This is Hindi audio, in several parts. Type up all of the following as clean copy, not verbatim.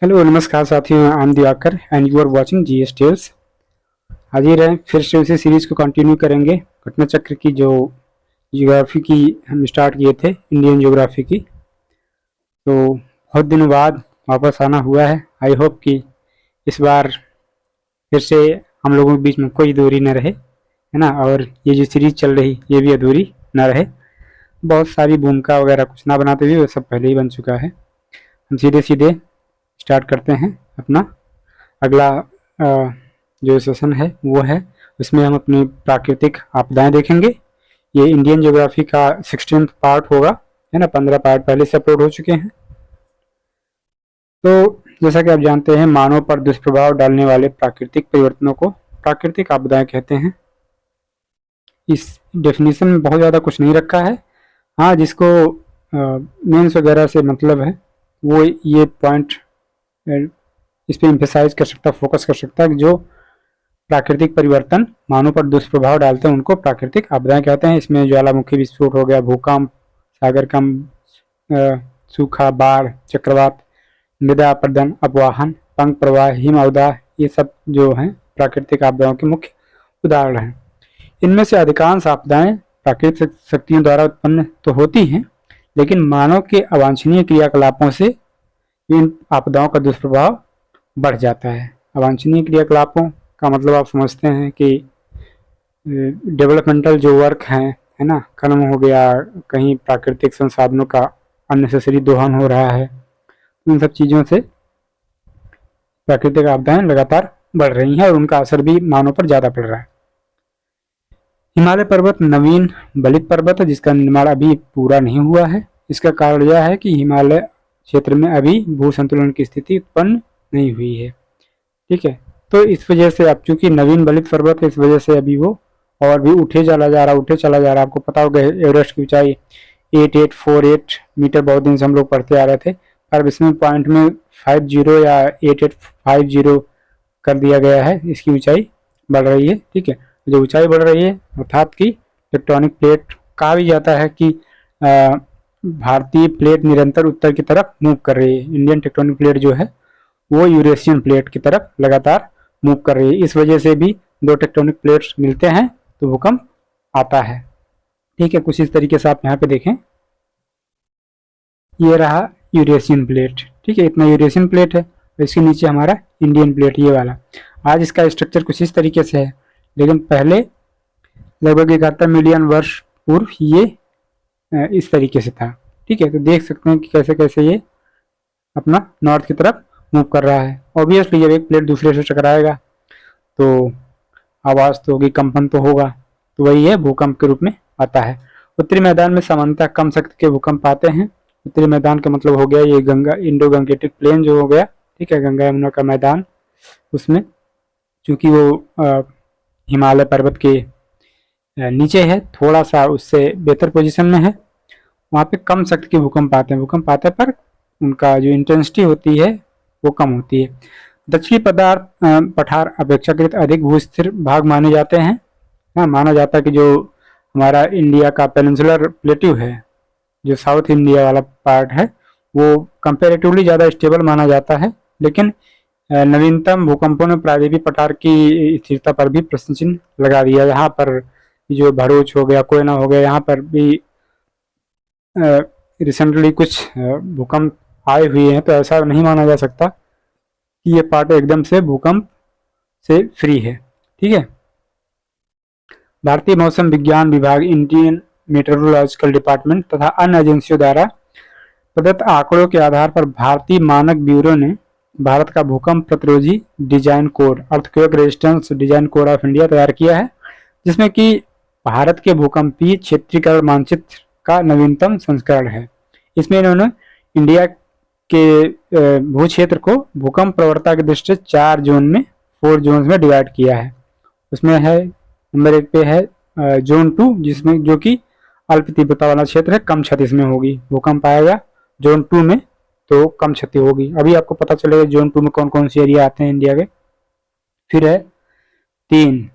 हेलो नमस्कार साथियों, I am Divakar and you are watching GS tales. हाजिर हैं फिर से उसी सीरीज को कंटिन्यू करेंगे। घटना चक्र की जो ज्योग्राफी की हम स्टार्ट किए थे, इंडियन ज्योग्राफी की, तो बहुत दिनों बाद वापस आना हुआ है। आई होप कि इस बार फिर से हम लोगों के बीच में कोई दूरी न रहे, है ना, और ये जो सीरीज चल रही ये भी अधूरी न रहे। बहुत सारी भूमिका वगैरह कुछ ना बनाते हुए वो सब पहले ही बन चुका है। हम सीधे सीधे स्टार्ट करते हैं अपना अगला जो सेशन है वो है, उसमें हम अपनी प्राकृतिक आपदाएं देखेंगे। ये इंडियन ज्योग्राफी का 16th पार्ट होगा, है ना। 15 पार्ट पहले से अपलोड हो चुके हैं। तो जैसा कि आप जानते हैं, मानव पर दुष्प्रभाव डालने वाले प्राकृतिक परिवर्तनों को प्राकृतिक आपदाएं कहते हैं। इस डेफिनेशन में बहुत ज़्यादा कुछ नहीं रखा है। हाँ, जिसको मेंस वगैरह से मतलब है वो ये पॉइंट इस पर इम्फेसाइज कर सकता, फोकस कर सकता है कि जो प्राकृतिक परिवर्तन मानव पर दुष्प्रभाव डालते हैं उनको प्राकृतिक आपदाएं कहते हैं। इसमें ज्वालामुखी विस्फोट हो गया, भूकंप, सागर कंप, सूखा, बाढ़, चक्रवात, मृदा अपरदन, अपवाहन, पंख प्रवाह, हिम अवदाह, ये सब जो हैं प्राकृतिक आपदाओं के मुख्य उदाहरण हैं। इनमें से अधिकांश आपदाएं प्राकृतिक शक्तियों द्वारा उत्पन्न तो होती हैं, लेकिन मानव के अवांछनीय क्रियाकलापों से इन आपदाओं का दुष्प्रभाव बढ़ जाता है। अवांछनीय क्रियाकलापों का मतलब आप समझते हैं कि डेवलपमेंटल जो वर्क हैं, है ना, खनन हो गया, कहीं प्राकृतिक संसाधनों का अननेसेसरी दोहन हो रहा है, इन सब चीज़ों से प्राकृतिक आपदाएं लगातार बढ़ रही हैं और उनका असर भी मानव पर ज़्यादा पड़ रहा है। हिमालय पर्वत नवीन बलित पर्वत है जिसका निर्माण अभी पूरा नहीं हुआ है। इसका कारण यह है कि हिमालय क्षेत्र में अभी भू संतुलन की स्थिति उत्पन्न नहीं हुई है। ठीक है, तो इस वजह से अब चूंकि नवीन बलित पर्वत है, इस वजह से अभी वो और भी उठे चला जा रहा। आपको पता होगा एवरेस्ट की ऊंचाई 8848 मीटर बहुत दिन से हम लोग पढ़ते आ रहे थे, पर इसमें पॉइंट में 50 या 8850 कर दिया गया है। इसकी ऊंचाई बढ़ रही है। ठीक है, जो ऊंचाई बढ़ रही है अर्थात कि टेक्टोनिक प्लेट, कहा भी जाता है कि भारतीय प्लेट निरंतर उत्तर की तरफ मूव कर रही है। इंडियन टेक्टोनिक प्लेट जो है वो यूरेशियन प्लेट की तरफ लगातार मूव कर रही है। इस वजह से भी दो टेक्टोनिक प्लेट्स मिलते हैं तो भूकंप आता है। ठीक है, कुछ इस तरीके से आप यहाँ पे देखें, ये रहा यूरेशियन प्लेट। ठीक है, इतना यूरेशियन प्लेट है और इसके नीचे हमारा इंडियन प्लेट, ये वाला। आज इसका स्ट्रक्चर कुछ इस तरीके से है, लेकिन पहले लगभग 71 मिलियन वर्ष पूर्व ये इस तरीके से था। ठीक है, तो देख सकते हैं कि कैसे कैसे ये अपना नॉर्थ की तरफ मूव कर रहा है। ऑब्वियसली जब एक प्लेट दूसरे से टकराएगा तो आवाज़ तो होगी, कंपन तो होगा, तो वही है भूकंप के रूप में आता है। उत्तरी मैदान में सामान्यतः कम शक्ति के भूकंप आते हैं। उत्तरी मैदान का मतलब हो गया ये गंगा इंडो गंगेटिक प्लेन जो हो गया। ठीक है, गंगा यमुना का मैदान, उसमें चूंकि वो हिमालय पर्वत के नीचे है, थोड़ा सा उससे बेहतर पोजीशन में है, वहाँ पे कम शक्ति के भूकंप आते हैं। भूकंप आते पर उनका जो इंटेंसिटी होती है वो कम होती है। दक्षिणी पठार अपेक्षाकृत अधिक भूस्थिर भाग माने जाते हैं। हाँ, माना जाता है कि जो हमारा इंडिया का पेनिनसुलर प्लेट्यू है, जो साउथ इंडिया वाला पार्ट है, वो कंपेरेटिवली ज़्यादा स्टेबल माना जाता है। लेकिन नवीनतम भूकंपों ने प्रायद्वीपीय पठार की स्थिरता पर भी प्रश्न चिन्ह लगा दिया। यहाँ पर जो भरूच हो गया, कोयना हो गया, यहाँ पर भी रिसेंटली कुछ भूकंप आए हुए हैं, तो ऐसा नहीं माना जा सकता कि ये पार्ट एकदम से भूकंप से फ्री है। ठीक है, भारतीय मौसम विज्ञान विभाग, इंडियन मेट्रोलॉजिकल डिपार्टमेंट तथा अन्य एजेंसियों द्वारा प्रदत्त आंकड़ों के आधार पर भारतीय मानक ब्यूरो ने भारत का भूकंप प्रतिरोधी design code, earthquake resistance design code of India तैयार किया है, जिसमें कि भारत के भूकंपीय क्षेत्रीकरण मानचित्र का नवीनतम संस्करण है। इसमें इन्होंने इंडिया के भू क्षेत्र को भूकंप प्रवणता की दृष्टि से 4 जोन में 4 जोन में डिवाइड किया है। उसमें है नंबर 1 पे है जोन 2, जिसमें जो कि अल्प तीव्रता वाला क्षेत्र है, कम क्षति इसमें होगी। भूकंप आएगा जोन 2 में तो कम क्षति होगी। अभी आपको पता चलेगा जोन 2 में कौन कौन से एरिया आते हैं इंडिया के। फिर है 3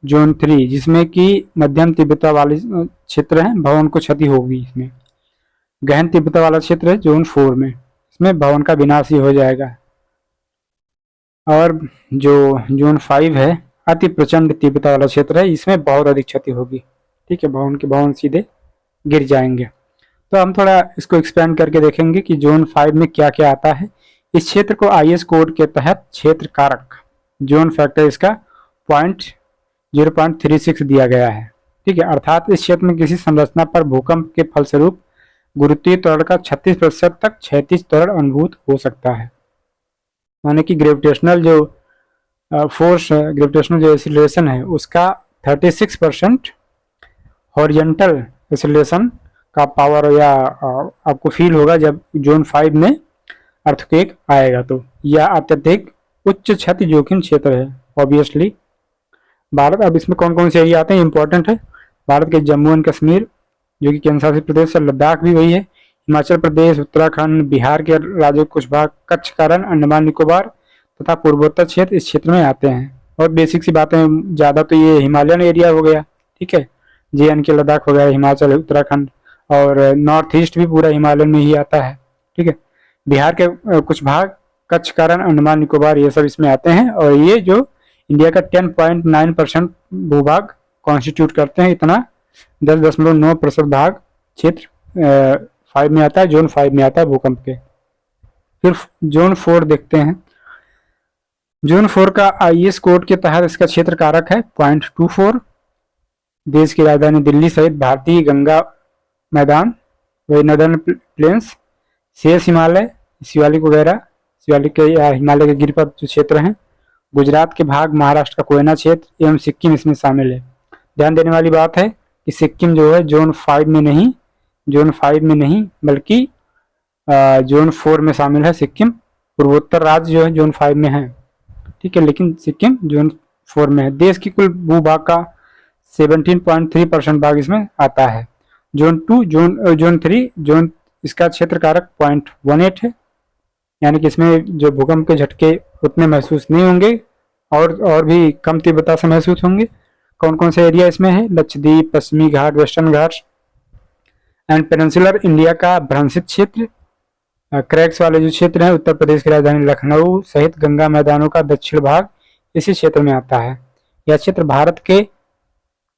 जोन 3, जिसमें कि मध्यम तीव्रता वाले क्षेत्र है, भवन को क्षति होगी। इसमें गहन तीव्रता वाला क्षेत्र है जोन 4 में, इसमें भवन का विनाश ही हो जाएगा। और जो जोन 5 है अति प्रचंड तीव्रता वाला क्षेत्र है, इसमें बहुत अधिक क्षति होगी। ठीक है, भवन के भवन सीधे गिर जाएंगे। तो हम थोड़ा इसको एक्सपेंड करके देखेंगे कि जोन 5 में क्या क्या आता है। इस क्षेत्र को IS कोड के तहत क्षेत्र कारक जोन फैक्टर इसका 0.36 दिया गया है। ठीक है, अर्थात इस क्षेत्र में किसी संरचना पर भूकंप के फलस्वरूप गुरुत्वीय त्वरण का 36% तक क्षैतिज त्वरण अनुभूत हो सकता है। माने कि ग्रेविटेशनल जो फोर्स है, ग्रेविटेशनल जो एक्सीलरेशन है उसका 36% हॉरिजेंटल एक्सीलरेशन का पावर या आपको फील होगा जब जोन 5 में अर्थक्वेक आएगा। तो यह अत्यधिक उच्च क्षति जोखिम क्षेत्र है ऑब्वियसली। भारत, अब इसमें कौन कौन से एरिया आते हैं इंपॉर्टेंट है। भारत के जम्मू एंड कश्मीर जो कि केंद्र शासित प्रदेश है, लद्दाख भी वही है, हिमाचल प्रदेश, उत्तराखंड, बिहार के राज्यों के कुछ भाग, कच्छ कारण, अंडमान निकोबार तथा पूर्वोत्तर क्षेत्र इस क्षेत्र में आते हैं। और बेसिक सी बातें, ज़्यादा तो ये हिमालयन एरिया हो गया। ठीक है, JNK लद्दाख वगैरह, हिमाचल, उत्तराखंड और नॉर्थ ईस्ट भी पूरा हिमालय में ही आता है। ठीक है, बिहार के कुछ भाग, कच्छ कारण, अंडमान निकोबार, ये सब इसमें आते हैं। और ये जो इंडिया का 10.9% भूभाग कॉन्स्टिट्यूट करते हैं, इतना 10.9% भाग क्षेत्र 5 में आता है, जोन 5 में आता है भूकंप के। फिर जोन 4 देखते हैं। जोन 4 का IS कोड के तहत इसका क्षेत्र कारक है 0.24। देश की राजधानी दिल्ली सहित भारतीय गंगा मैदान, वही नदर्न प्लेन्स, शेष हिमालय, शिवालिक वगैरह, शिवालिक के या हिमालय के गिरिपथ जो क्षेत्र हैं, गुजरात के भाग, महाराष्ट्र का कोयना क्षेत्र एवं सिक्किम इसमें शामिल है। ध्यान देने वाली बात है कि सिक्किम जो है जोन 5 में नहीं बल्कि जोन 4 में शामिल है सिक्किम। पूर्वोत्तर राज्य जो है जोन 5 में है। ठीक है, लेकिन सिक्किम जोन 4 में है। देश की कुल भूभाग का 17.3% भाग इसमें आता है। जोन 2, जोन 3, जोन इसका क्षेत्र कारक 0.18 है, यानी कि इसमें जो भूकंप के झटके उतने महसूस नहीं होंगे और भी कम तीव्रता से महसूस होंगे। कौन कौन से एरिया इसमें है? लक्षद्वीप, पश्चिमी घाट, western ghat and peninsular India का भ्रंशित क्षेत्र, क्रैक्स वाले जो क्षेत्र हैं, उत्तर प्रदेश की राजधानी लखनऊ सहित गंगा मैदानों का दक्षिण भाग इसी क्षेत्र में आता है। यह क्षेत्र भारत के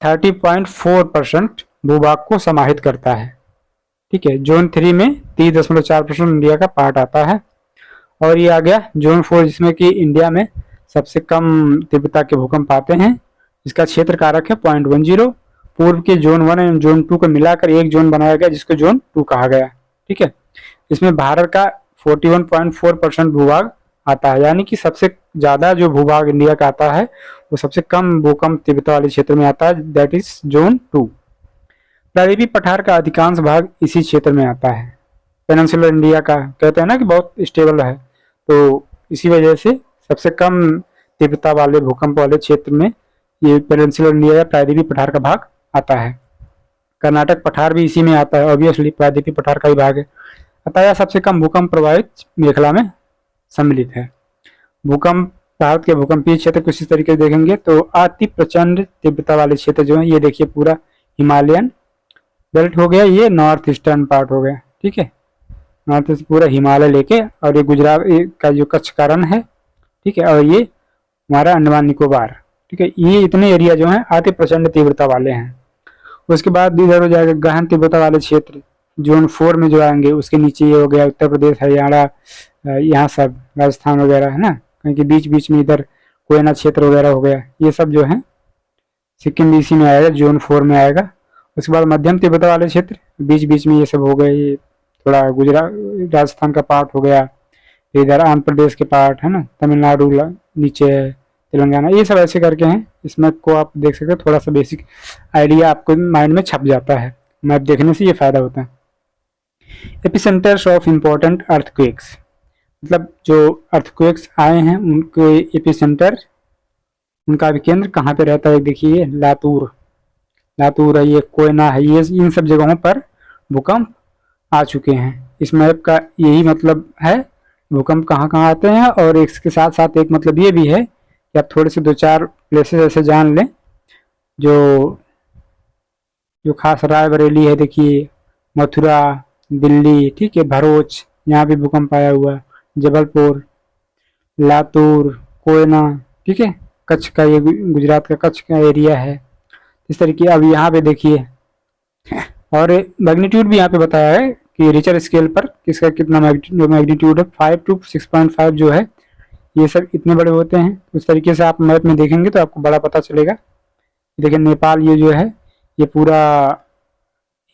30.4% भूभाग को समाहित करता है। ठीक है, जोन 3 में 30.4% इंडिया का पार्ट आता है। और ये आ गया जोन 4, जिसमें कि इंडिया में सबसे कम तीव्रता के भूकंप आते हैं। इसका क्षेत्र कारक है 0.10। पूर्व के जोन 1 एवं जोन 2 को मिलाकर एक जोन बनाया गया जिसको जोन 2 कहा गया। ठीक है, इसमें भारत का 41.4% भूभाग आता है, यानी कि सबसे ज्यादा जो भूभाग इंडिया का आता है वो सबसे कम भूकंप तीव्रता वाले क्षेत्र में आता है, दैट इज जोन 2। प्रायद्वीपीय पठार का अधिकांश भाग इसी क्षेत्र में आता है। पेनिनसुलर इंडिया का कहते हैं ना कि बहुत स्टेबल है, तो इसी वजह से सबसे कम तीव्रता वाले भूकंप वाले क्षेत्र में ये पेनिनसुलर इंडिया या प्रायद्वीपीय पठार का भाग आता है। कर्नाटक पठार भी इसी में आता है, ऑब्वियसली प्रायद्वीपीय पठार का ही भाग है, अतः यह सबसे कम भूकंप प्रभावित मेखला में सम्मिलित है। भूकंप, भारत के भूकंपीय क्षेत्र कुछ इस तरीके से देखेंगे तो अति प्रचंड तीव्रता वाले क्षेत्र जो है, ये देखिए पूरा हिमालयन बेल्ट हो गया, ये नॉर्थ ईस्टर्न पार्ट हो गया। ठीक है, नॉर्थ ईस्ट पूरा हिमालय लेके, और ये गुजरात का जो कच्छ कारण है। ठीक है, और ये हमारा अंडमान निकोबार। ठीक है, ये इतने एरिया जो हैं अति प्रचंड तीव्रता वाले हैं। उसके बाद इधर हो जाएगा गहन तीव्रता वाले क्षेत्र, जोन 4 में जो आएंगे उसके नीचे ये हो गया उत्तर प्रदेश, हरियाणा, यहाँ सब राजस्थान वगैरह है ना, क्योंकि बीच बीच में इधर कोयना क्षेत्र वगैरह हो गया, ये सब जो है सिक्किम भी इसी में आएगा, जोन 4 में आएगा। उसके बाद मध्यम तीव्रता वाले क्षेत्र बीच बीच में ये सब हो गए, ये थोड़ा गुजरात राजस्थान का पार्ट हो गया, इधर आंध्र प्रदेश के पार्ट है ना, तमिलनाडु नीचे है, तेलंगाना, ये सब ऐसे करके हैं। इसमें को आप देख सकते हैं, थोड़ा सा बेसिक आइडिया आपको माइंड में छप जाता है, मैप देखने से ये फायदा होता है। एपिसेंटर्स ऑफ इम्पोर्टेंट अर्थक्वेक्स, मतलब जो अर्थक्वेक्स आए हैं उनके एपिसेंटर, उनका अभिकेंद्र कहाँ पे रहता है? देखिए लातूर है, ये कोयना है, ये इन सब जगहों पर भूकंप आ चुके हैं। इस मैप का यही मतलब है भूकंप कहाँ कहाँ आते हैं, और इसके साथ साथ एक मतलब ये भी है कि आप थोड़े से 2-4 प्लेसेस ऐसे जान लें जो खास रायबरेली है, देखिए मथुरा, दिल्ली, ठीक है, भरूच, यहाँ भी भूकंप आया हुआ, जबलपुर, लातूर, कोयना, ठीक है, कच्छ का, ये गुजरात का कच्छ का एरिया है। इस तरीके अब यहाँ पे देखिए, और मैग्नीट्यूड भी यहाँ पे बताया है कि रिचर स्केल पर किसका कितना मैग्नीट्यूड है, 5 to 6.5 जो है, ये सब इतने बड़े होते हैं। उस तरीके से आप मैप में देखेंगे तो आपको बड़ा पता चलेगा। देखिए नेपाल ये जो है, ये पूरा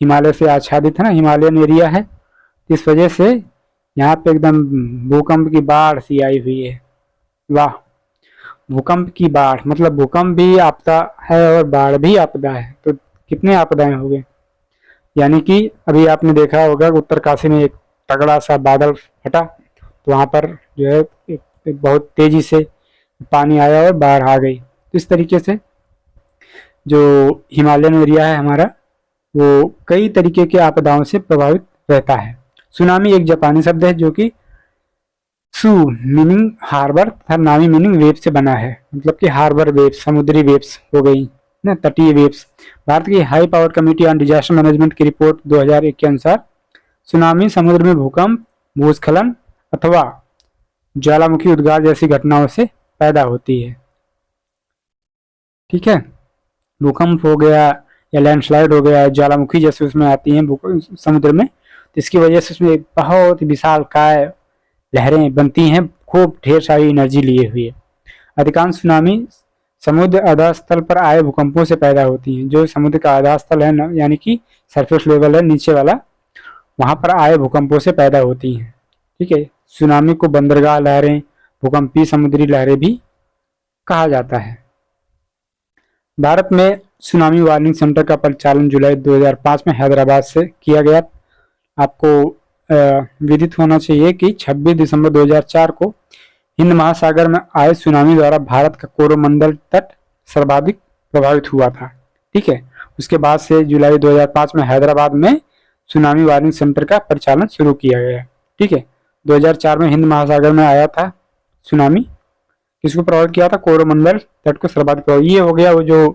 हिमालय से आच्छादित है ना, हिमालयन एरिया है। इस वजह से यहाँ पे एकदम भूकंप की बाढ़ सी आई हुई है। वाह, भूकंप की बाढ़ मतलब भूकंप भी आपदा है और बाढ़ भी आपदा है, तो कितने आपदाएं हो गए। यानी कि अभी आपने देखा होगा उत्तरकाशी में एक तगड़ा सा बादल फटा, तो वहां पर जो है एक बहुत तेजी से पानी आया और बाढ़ आ गई। तो इस तरीके से जो हिमालयन एरिया है हमारा, वो कई तरीके के आपदाओं से प्रभावित रहता है। सुनामी एक जापानी शब्द है जो कि सू मीनिंग हार्बर तथा नामी मीनिंग वेव से बना है। मतलब कि हार्बर वेव्स, समुद्री वेव्स हो गई ना, तटीय वेव्स। भारत की high power committee on disaster management की रिपोर्ट 2001 के अनुसार सुनामी समुद्र में भूकंप, भूस्खलन अथवा ज्वालामुखी उद्गार जैसी घटनाओं से पैदा होती है। ठीक है, भूकंप हो गया या लैंडस्लाइड हो गया, ज्वालामुखी जैसे उसमें आती हैं समुद्र में, तो इसकी वजह से उसमें बहुत विशालकाय लहरें बनती हैं, खूब ढेर सारी एनर्जी लिए हुए। अधिकांश सुनामी समुद्र आधास्थल पर आए भूकंपों से पैदा होती हैं। जो समुद्र का आधास्थल है ना, यानी कि सरफेस लेवल है नीचे वाला, वहां पर आए भूकंपों से पैदा होती हैं। ठीक है, सुनामी को बंदरगाह लहरें, भूकंपीय समुद्री लहरें भी कहा जाता है। भारत में सुनामी वार्निंग सेंटर का परिचालन जुलाई 2005 में हैदराबाद से किया गया। आपको विदित होना चाहिए कि 26 दिसंबर 2004 को हिंद महासागर में आए सुनामी द्वारा भारत का कोरोमंडल तट सर्वाधिक प्रभावित हुआ था। ठीक है, उसके बाद से जुलाई 2005 में हैदराबाद में सुनामी वार्निंग सेंटर का परिचालन शुरू किया गया। ठीक है, 2004 में हिंद महासागर में आया था सुनामी, किसको प्रभावित किया था, कोरोमंडल तट को सर्वाधिक प्रभावित। ये हो गया वो जो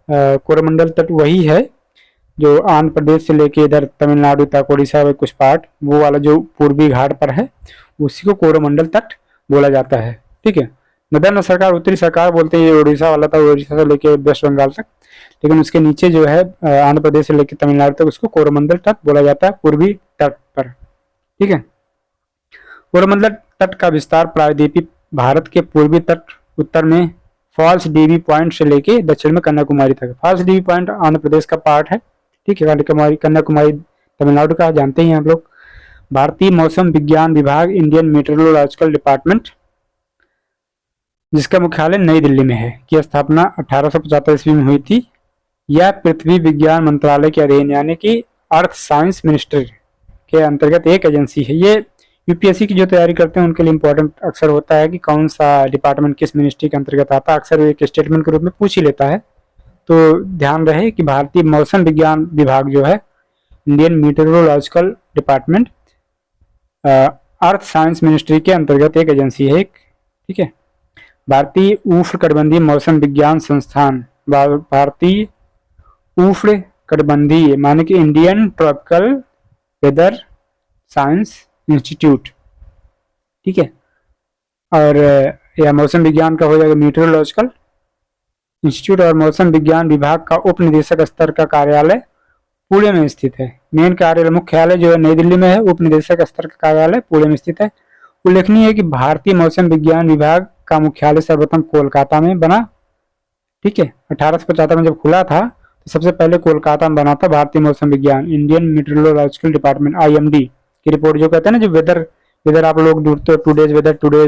कोरोमंडल तट वही है जो आंध्र प्रदेश से लेके इधर तमिलनाडु तक, उड़ीसा में कुछ पार्ट, वो वाला जो पूर्वी घाट पर है, उसी को कोरोमंडल तट बोला जाता है। ठीक है, नदर्न सरकार, उत्तरी सरकार बोलते हैं, ये उड़ीसा वाला था, उड़ीसा से लेके वेस्ट बंगाल तक, लेकिन उसके नीचे जो है आंध्र प्रदेश से लेकर तमिलनाडु तक, उसको कोरोमंडल तट बोला जाता है, पूर्वी तट पर। ठीक है, कोरोमंडल तट का विस्तार प्रायद्वीपीय भारत के पूर्वी तट, उत्तर में फॉल्स डीवी पॉइंट से लेके दक्षिण में कन्याकुमारी तक। False DV point Andhra Pradesh का पार्ट है। ठीक है, कन्याकुमारी तमिलनाडु का, जानते हैं आप लोग। भारतीय मौसम विज्ञान विभाग, इंडियन मेट्रोलॉजिकल डिपार्टमेंट, जिसका मुख्यालय नई दिल्ली में है, की स्थापना 1875 ईस्वी में हुई थी। यह पृथ्वी विज्ञान मंत्रालय के अधीन, यानी कि अर्थ साइंस मिनिस्ट्री के अंतर्गत एक एजेंसी है। ये यूपीएससी की जो तैयारी करते हैं उनके लिए इंपॉर्टेंट अक्सर होता है कि कौन सा डिपार्टमेंट किस मिनिस्ट्री के अंतर्गत आता है, अक्सर एक स्टेटमेंट के रूप में पूछ ही लेता है। तो ध्यान रहे कि भारतीय मौसम विज्ञान विभाग जो है, Indian meteorological department, earth science ministry के अंतर्गत एक एजेंसी है। ठीक है, भारतीय उष्णकटिबंधीय मौसम विज्ञान संस्थान, भारतीय उष्णकटिबंधीय माने कि Indian tropical weather science institute. ठीक है, और यह मौसम विज्ञान का हो जाएगा मीटरोलॉजिकल इंस्टीट्यूट, और मौसम विज्ञान विभाग का उप निदेशक स्तर का कार्यालय पुणे में स्थित है। मेन कार्यालय, मुख्यालय जो है नई दिल्ली में है, उप निदेशक स्तर का कार्यालय पुणे में स्थित है। उल्लेखनीय है कि भारतीय मौसम विज्ञान विभाग का मुख्यालय सर्वप्रथम कोलकाता में बना। ठीक है, 1875 में जब खुला था तो सबसे पहले कोलकाता में बना था भारतीय मौसम विज्ञान, इंडियन मीटरोलॉजिकल डिपार्टमेंट, आईएमडी की रिपोर्ट जो कहते हैं ना, जो वेदर आप लोग ढूंढते हो, टुडेज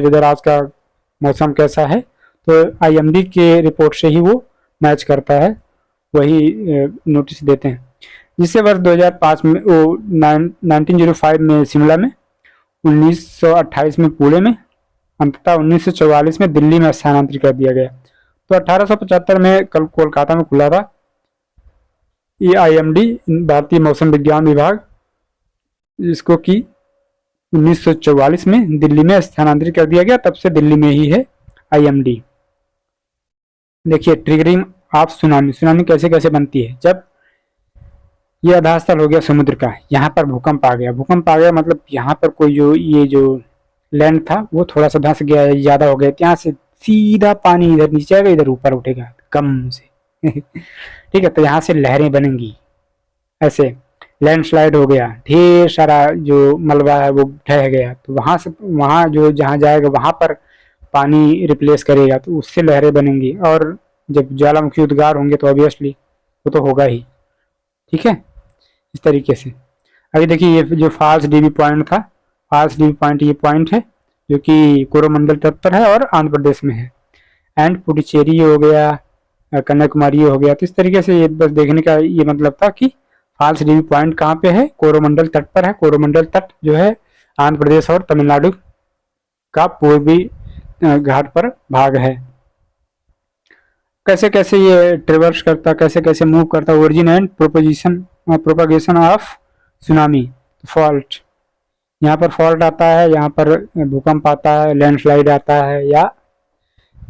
वेदर, आज का मौसम कैसा है, तो आईएमडी के रिपोर्ट से ही वो मैच करता है, वही नोटिस देते हैं। जिससे वर्ष 2005 में, 1905 में शिमला में, 1928 में पुणे में, अंततः 1944 में दिल्ली में स्थानांतरित कर दिया गया। तो 1875 में कल कोलकाता में खुला था ये आईएमडी, भारतीय मौसम विज्ञान विभाग, जिसको कि 1944 में दिल्ली में स्थानांतरित कर दिया गया, तब से दिल्ली में ही है आईएमडी। देखिए, ट्रिगरिंग ऑफ सुनामी, सुनामी कैसे कैसे बनती है। जब ये आधास्थल हो गया समुद्र का, यहाँ पर भूकंप आ गया, मतलब यहाँ पर कोई जो ये जो लैंड था वो थोड़ा सा धंस गया, ज्यादा हो गया, यहाँ से सीधा पानी इधर नीचे आएगा, इधर ऊपर उठेगा कम से ठीक है, तो यहाँ से लहरें बनेंगी ऐसे। लैंडस्लाइड हो गया, ढेर सारा जो मलबा है वो ढह गया, तो वहां से वहां जो जहाँ जाएगा वहां पर पानी रिप्लेस करेगा, तो उससे लहरें बनेंगी। और जब ज्वालामुखी उद्गार होंगे तो ऑब्वियसली वो तो होगा ही। ठीक है, इस तरीके से। अभी देखिए ये जो फाल्स डीबी पॉइंट था, फाल्स डीबी पॉइंट ये पॉइंट है जो कि कोरोमंडल तट पर है और आंध्र प्रदेश में है। एंड पुडुचेरी हो गया, कन्याकुमारी हो गया। तो इस तरीके से ये बस देखने का ये मतलब था कि फाल्स डीबी पॉइंट कहाँ पे है, कोरोमंडल तट पर है। कोरोमंडल तट जो है आंध्र प्रदेश और तमिलनाडु का पूर्वी घाट पर भाग है। कैसे कैसे ये ट्रेवर्स करता, कैसे कैसे मूव करता, origin and propagation of tsunami fault. यहाँ पर फॉल्ट आता है, यहाँ पर भूकंप आता है, लैंडस्लाइड आता है, या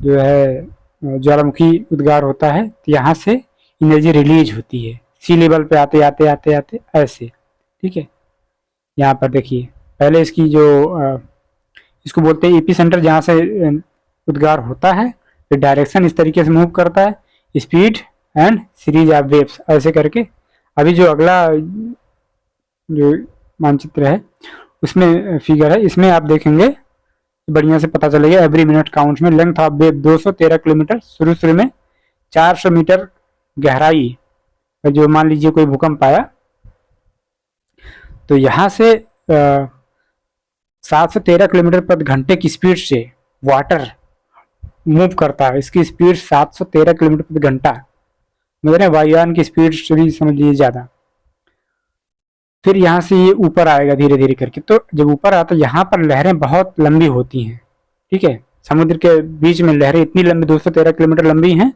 जो है ज्वालामुखी उद्गार होता है, तो यहाँ से एनर्जी रिलीज होती है सी लेवल पे आते आते आते आते ऐसे। ठीक है, यहाँ पर देखिए पहले इसकी जो इसको बोलते हैं एपी सेंटर, जहाँ से उद्गार होता है, फिर डायरेक्शन इस तरीके से मूव करता है, speed and series of waves ऐसे करके। अभी जो अगला जो मानचित्र है उसमें फिगर है, इसमें आप देखेंगे बढ़िया से पता चलेगा। एवरी मिनट काउंट में लेंथ ऑफ वेव 213 किलोमीटर, शुरू में 400 मीटर गहराई। जो मान लीजिए कोई भूकंप आया तो यहाँ से 713 किलोमीटर प्रति घंटे की स्पीड से वाटर मूव करता है। इसकी स्पीड 713 किलोमीटर प्रति घंटा, मतलब वायुयान की स्पीड से भी समझ लीजिए ज्यादा। फिर यहाँ से ये ऊपर आएगा धीरे धीरे करके, तो जब ऊपर आता है यहाँ पर लहरें बहुत लंबी होती हैं। ठीक है, समुद्र के बीच में लहरें इतनी लंबी 213 किलोमीटर लंबी हैं,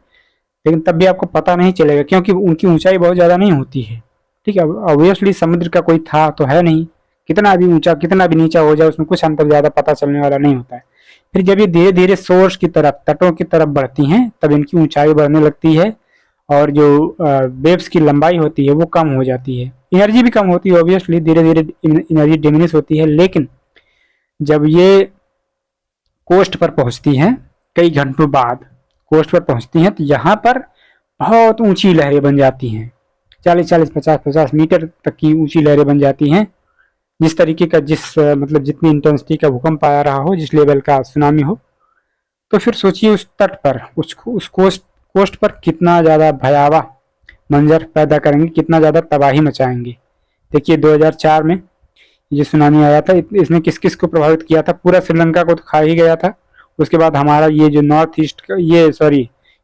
लेकिन तब भी आपको पता नहीं चलेगा क्योंकि उनकी ऊंचाई बहुत ज्यादा नहीं होती है। ठीक है, ऑब्वियसली समुद्र का कोई था तो है नहीं, कितना भी ऊंचा कितना भी नीचा हो जाए उसमें कुछ अंतर ज्यादा पता चलने वाला नहीं होता है। फिर जब ये धीरे धीरे सोर्स की तरफ, तटों की तरफ बढ़ती हैं, तब इनकी ऊंचाई बढ़ने लगती है और जो वेव्स की लंबाई होती है वो कम हो जाती है, एनर्जी भी कम होती है। ऑब्वियसली धीरे धीरे एनर्जी डिमिनिश होती है। लेकिन जब ये कोस्ट पर पहुंचती हैं, कई घंटों बाद कोस्ट पर पहुंचती हैं, तो यहाँ पर बहुत ऊंची लहरें बन जाती हैं, 40-40, 50-50 मीटर तक की ऊंची लहरें बन जाती हैं। जिस तरीके का मतलब जितनी इंटेंसिटी का भूकंप आ रहा हो, जिस लेवल का सुनामी हो, तो फिर सोचिए उस तट पर, उस कोस्ट पर कितना ज़्यादा भयावह मंजर पैदा करेंगे, कितना ज़्यादा तबाही मचाएंगे। देखिए 2004 में ये सुनामी आया था, इसने किस किस को प्रभावित किया था, पूरा श्रीलंका को तो खा ही गया था। उसके बाद हमारा ये जो नॉर्थ ईस्ट का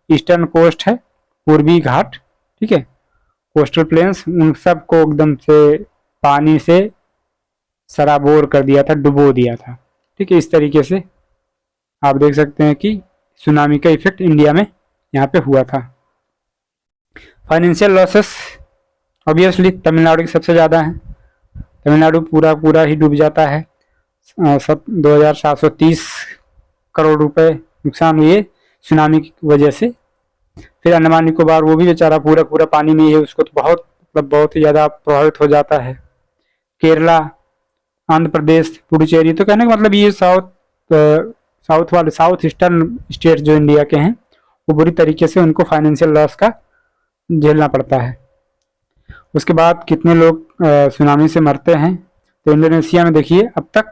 ईस्टर्न कोस्ट है, पूर्वी घाट, ठीक है, कोस्टल प्लेन्स, उन सब को एकदम से पानी से सराबोर कर दिया था, डुबो दिया था। ठीक है, इस तरीके से आप देख सकते हैं कि सुनामी का इफेक्ट इंडिया में यहाँ पे हुआ था। फाइनेंशियल लॉसेस ऑब्वियसली तमिलनाडु की सबसे ज़्यादा है, तमिलनाडु पूरा ही डूब जाता है। 2730 करोड़ रुपए नुकसान हुए सुनामी की वजह से। फिर अंडमान निकोबार, वो भी बेचारा पूरा पानी में ही है, उसको तो बहुत ही ज़्यादा प्रभावित हो जाता है। केरला, आंध्र प्रदेश, पुडुचेरी, तो कहने का मतलब ये साउथ ईस्टर्न स्टेट जो इंडिया के हैं, वो बुरी तरीके से उनको फाइनेंशियल लॉस का झेलना पड़ता है। उसके बाद कितने लोग सुनामी से मरते हैं, तो इंडोनेशिया में देखिए अब तक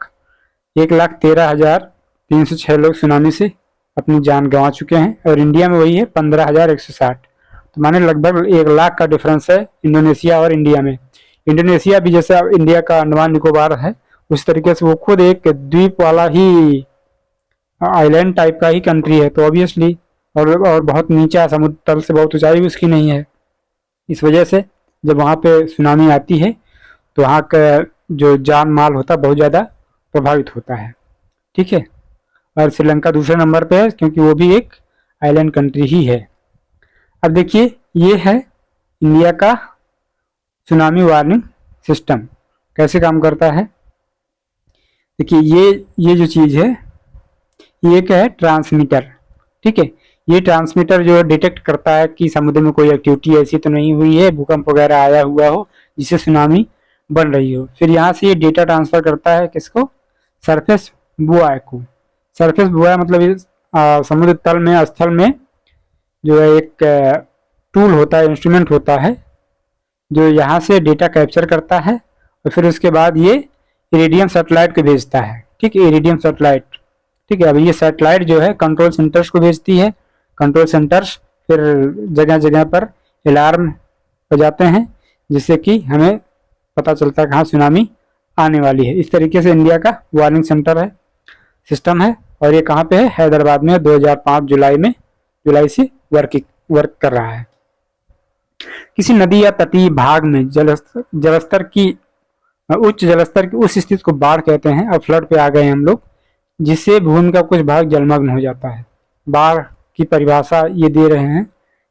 1,13,306 लोग सुनामी से अपनी जान गंवा चुके हैं, और इंडिया में वही है 15,160। तो माने लगभग 1 लाख का डिफरेंस है इंडोनेशिया और इंडिया में। इंडोनेशिया भी जैसे इंडिया का अंडमान निकोबार है, उस तरीके से वो खुद एक द्वीप वाला ही आइलैंड टाइप का ही कंट्री है, तो ऑब्वियसली और बहुत नीचा, समुद्र तल से बहुत ऊंचाई भी उसकी नहीं है। इस वजह से जब वहाँ पे सुनामी आती है तो वहाँ का जो जान माल होता है बहुत ज़्यादा प्रभावित होता है। ठीक है, और श्रीलंका दूसरे नंबर पे है क्योंकि वो भी एक आइलैंड कंट्री ही है। अब देखिए ये है इंडिया का सुनामी वार्निंग सिस्टम कैसे काम करता है। देखिए ये जो चीज़ है, ये एक है ट्रांसमीटर। ठीक है, ये ट्रांसमीटर जो डिटेक्ट करता है कि समुद्र में कोई एक्टिविटी ऐसी तो नहीं हुई है, भूकंप वगैरह आया हुआ हो जिससे सुनामी बन रही हो। फिर यहाँ से ये डेटा ट्रांसफर करता है किसको, सरफेस बुआई को। सरफेस बुआई मतलब समुद्र तल में, स्थल में जो है एक टूल होता है, इंस्ट्रूमेंट होता है, जो यहाँ से डेटा कैप्चर करता है और फिर उसके बाद ये इरिडियम सैटेलाइट को भेजता है। ठीक है, इरिडियम सैटेलाइट। ठीक है, अब ये सैटेलाइट जो है कंट्रोल सेंटर्स को भेजती है। कंट्रोल सेंटर्स फिर जगह जगह पर अलार्म बजाते हैं, जिससे कि हमें पता चलता है कहाँ सुनामी आने वाली है। इस तरीके से इंडिया का वार्निंग सेंटर है, सिस्टम है। और ये कहाँ पे है? हैदराबाद में 2005 जुलाई से वर्क कर रहा है। किसी नदी या तटीय भाग में जलस्तर की उच्च जलस्तर की उस स्थिति को बाढ़ कहते हैं। अब फ्लड पे आ गए हम लोग, जिससे भूमि का कुछ भाग जलमग्न हो जाता है। बाढ़ की परिभाषा ये दे रहे हैं,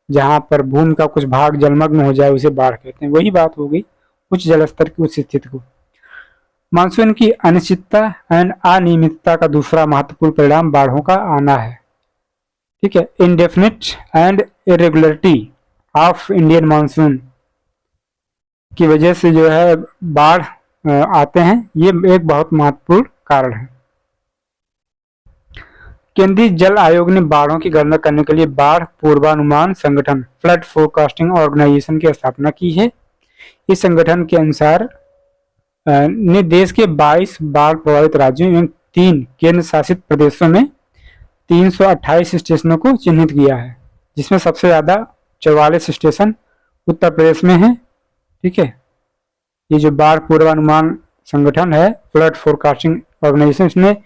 जहां पर भूमि का कुछ भाग जलमग्न हो जाए उसे बाढ़ कहते हैं। वही बात हो गई उच्च जलस्तर की उस स्थिति को। मानसून की अनिश्चितता एंड अनियमितता का दूसरा महत्वपूर्ण परिणाम बाढ़ों का आना है। ठीक है, indefinite and irregularity of Indian monsoon की वजह से जो है बाढ़ आते हैं, ये एक बहुत महत्वपूर्ण कारण है। केंद्रीय जल आयोग ने बाढ़ों की गणना करने के लिए बाढ़ पूर्वानुमान संगठन फ्लड फोरकास्टिंग ऑर्गेनाइजेशन की स्थापना की है। इस संगठन के अनुसार ने देश के 22 बाढ़ प्रभावित राज्यों एवं 3 केंद्र शासित प्रदेशों में 328 स्टेशनों को चिन्हित किया है, जिसमें सबसे ज्यादा 44 स्टेशन उत्तर प्रदेश में है। ठीक है, ये जो बाढ़ पूर्वानुमान संगठन है, फ्लड फोरकास्टिंग ऑर्गेनाइजेशन, इसने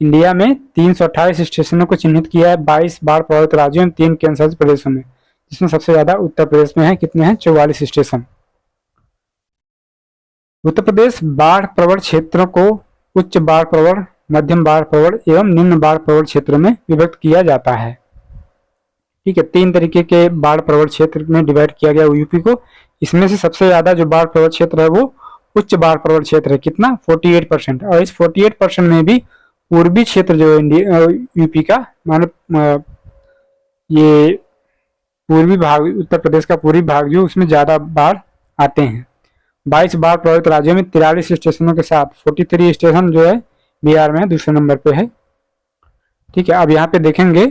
इंडिया में 328 स्टेशनों को चिन्हित किया है 22 बाढ़ प्रभावित राज्यों एवं 3 केंद्र शासित प्रदेशों में, जिसमें सबसे ज्यादा उत्तर प्रदेश में है। कितने हैं? 44 स्टेशन। उत्तर प्रदेश बाढ़ प्रवण क्षेत्रों को उच्च बाढ़ प्रवण, मध्यम बाढ़ प्रवण एवं निम्न बाढ़ प्रवण क्षेत्रों में विभक्त किया जाता है। ठीक है, 3 तरीके के बाढ़ प्रवण क्षेत्र में डिवाइड किया गया यूपी को। इसमें से सबसे ज्यादा जो बाढ़ प्रवण क्षेत्र है वो उच्च बाढ़ प्रवण क्षेत्र है। कितना? 48%। और इस 48% में भी पूर्वी क्षेत्र जो यूपी का, मानो ये पूर्वी भाग, उत्तर प्रदेश का पूर्वी भाग जो, उसमें ज्यादा बाढ़ आते हैं। 22 बाढ़ प्रभावित राज्यों में 43 स्टेशनों के साथ 43 स्टेशन जो है बिहार में दूसरे नंबर पे है। ठीक है, अब यहाँ पे देखेंगे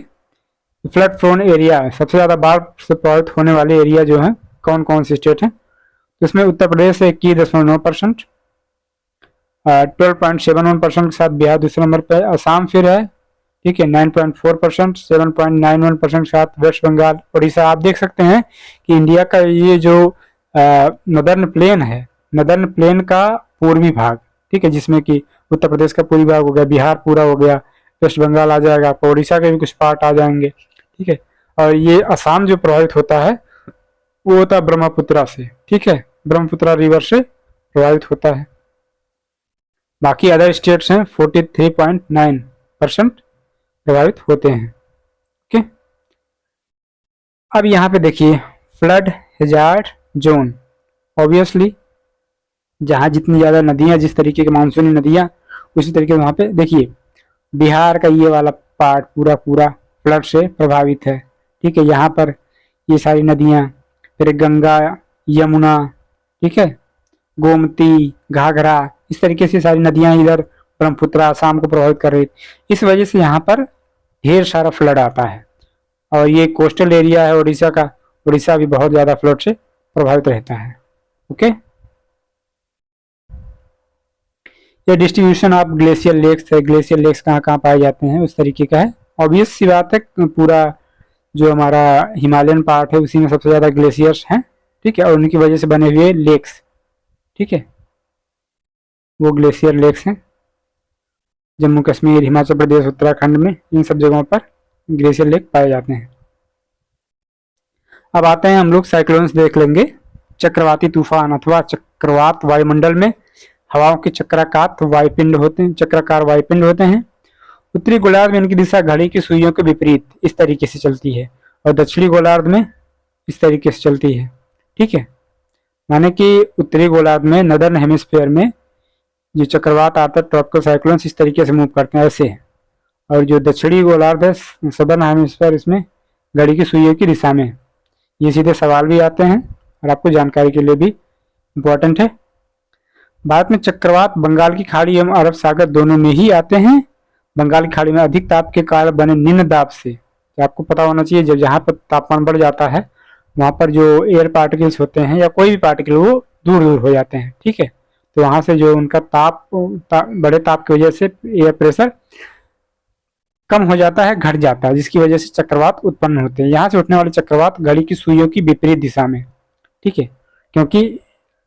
फ्लड प्रोन एरिया, सबसे ज्यादा बाढ़ से प्रभावित होने वाले एरिया जो है कौन कौन से स्टेट हैं। तो इसमें उत्तर प्रदेश 21.9%, 12.71% के साथ बिहार दूसरे नंबर पे है। असम फिर है, ठीक है, 9.4%, 7.91% के साथ वेस्ट बंगाल, उड़ीसा। आप देख सकते हैं कि इंडिया का ये जो नदर्न प्लेन है, नदर्न प्लेन का पूर्वी भाग, ठीक है, जिसमें कि उत्तर प्रदेश का पूर्वी भाग हो गया, बिहार पूरा हो गया, वेस्ट बंगाल आ जाएगा, आपको उड़ीसा के भी कुछ पार्ट आ जाएंगे। ठीक है, और ये असम जो प्रभावित होता है वो होता है ब्रह्मपुत्रा से। ठीक है, ब्रह्मपुत्रा रिवर से प्रभावित होता है। बाकी अदर स्टेट्स हैं 43.9% प्रभावित होते हैं। ओके, अब यहाँ पे देखिए फ्लड हैजार्ड जोन। ऑब्वियसली जहाँ जितनी ज्यादा नदियां, जिस तरीके की मानसूनी नदियां, उसी तरीके से वहां पे देखिए बिहार का ये वाला पार्ट पूरा पूरा फ्लड से प्रभावित है। ठीक है, यहाँ पर ये सारी नदियां, फिर गंगा, यमुना, ठीक है, गोमती, घाघरा, इस तरीके से सारी नदियां इधर ब्रह्मपुत्रा आसाम को प्रभावित कर रही। इस वजह से यहाँ पर ढेर सारा फ्लड आता है। और ये कोस्टल एरिया है उड़ीसा का, उड़ीसा भी बहुत ज्यादा फ्लड से प्रभावित रहता है। ओके, ये डिस्ट्रीब्यूशन ऑफ ग्लेशियर लेक्स है, ग्लेशियर लेक्स कहाँ कहाँ पाए जाते हैं उस तरीके का है। ऑब्वियस सी बात है, पूरा जो हमारा हिमालयन पार्ट है उसी में सबसे ज्यादा ग्लेशियर्स हैं। ठीक है, और उनकी वजह से बने हुए लेक्स, ठीक है, वो ग्लेशियर लेक्स हैं। जम्मू कश्मीर, हिमाचल प्रदेश, उत्तराखंड में इन सब जगहों पर ग्लेशियर लेक पाए जाते हैं। अब आते हैं हम लोग साइक्लोन्स देख लेंगे। चक्रवाती तूफान अथवा चक्रवात वायुमंडल में हवाओं के चक्राकार वायुपिंड होते हैं। उत्तरी गोलार्ध में इनकी दिशा घड़ी की सुइयों के विपरीत इस तरीके से चलती है और दक्षिणी गोलार्ध में इस तरीके से चलती है। ठीक है, माने कि उत्तरी गोलार्ध में, नदर्न हेमिस्फीयर में जो चक्रवात आता है, ट्रॉपिकल साइक्लोन्स इस तरीके से मूव करते हैं ऐसे, और जो दक्षिणी गोलार्ध है, सदर्न हेमिस्फीयर, इसमें घड़ी की सुइयों की दिशा में। ये सीधे सवाल भी आते हैं और आपको जानकारी के लिए भी इम्पोर्टेंट है। भारत में चक्रवात बंगाल की खाड़ी एवं अरब सागर दोनों में ही आते हैं। बंगाल की खाड़ी में अधिक ताप के कारण बने निम्न दाब से, तो आपको पता होना चाहिए जब जहाँ पर तापमान बढ़ जाता है वहाँ पर जो एयर पार्टिकल्स होते हैं या कोई भी पार्टिकल वो दूर दूर हो जाते हैं, ठीक है। तो वहाँ से जो उनका बड़े ताप की वजह से एयर प्रेशर कम हो जाता है, घट जाता है, जिसकी वजह से चक्रवात उत्पन्न होते हैं। यहाँ से उठने वाले चक्रवात घड़ी की सुइयों की विपरीत दिशा में, ठीक है, क्योंकि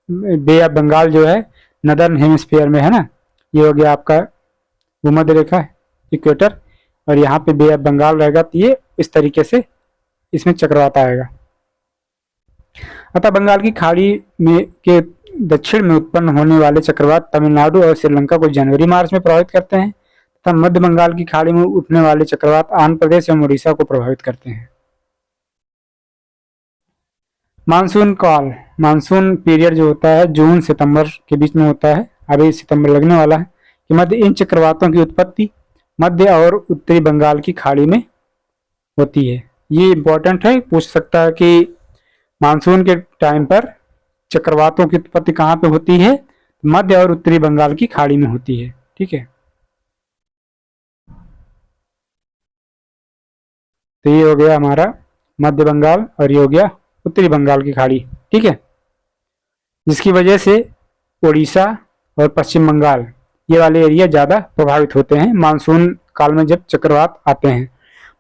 बे ऑफ बंगाल जो है नदर्न हेमिस्फीयर में है ना, ये हो गया आपका भूमध्य रेखा इक्वेटर, और यहाँ पे बे ऑफ बंगाल रहेगा, तो ये इस तरीके से इसमें चक्रवात आएगा। अतः बंगाल की खाड़ी में के दक्षिण में उत्पन्न होने वाले चक्रवात तमिलनाडु और श्रीलंका को जनवरी मार्च में प्रभावित करते हैं तथा मध्य बंगाल की खाड़ी में उठने वाले चक्रवात आंध्र प्रदेश एवं उड़ीसा को प्रभावित करते हैं। मानसून कॉल, मानसून पीरियड जो होता है जून सितंबर के बीच में होता है, अभी सितंबर लगने वाला है, कि मध्य इन चक्रवातों की उत्पत्ति मध्य और उत्तरी बंगाल की खाड़ी में होती है। ये इंपॉर्टेंट है, पूछ सकता है कि मानसून के टाइम पर चक्रवातों की उत्पत्ति कहाँ पे होती है, मध्य और उत्तरी बंगाल की खाड़ी में होती है, ठीक है। तो ये हो गया हमारा मध्य बंगाल और ये हो गया उत्तरी बंगाल की खाड़ी, ठीक है, जिसकी वजह से उड़ीसा और पश्चिम बंगाल ये वाले एरिया ज़्यादा प्रभावित होते हैं मानसून काल में जब चक्रवात आते हैं।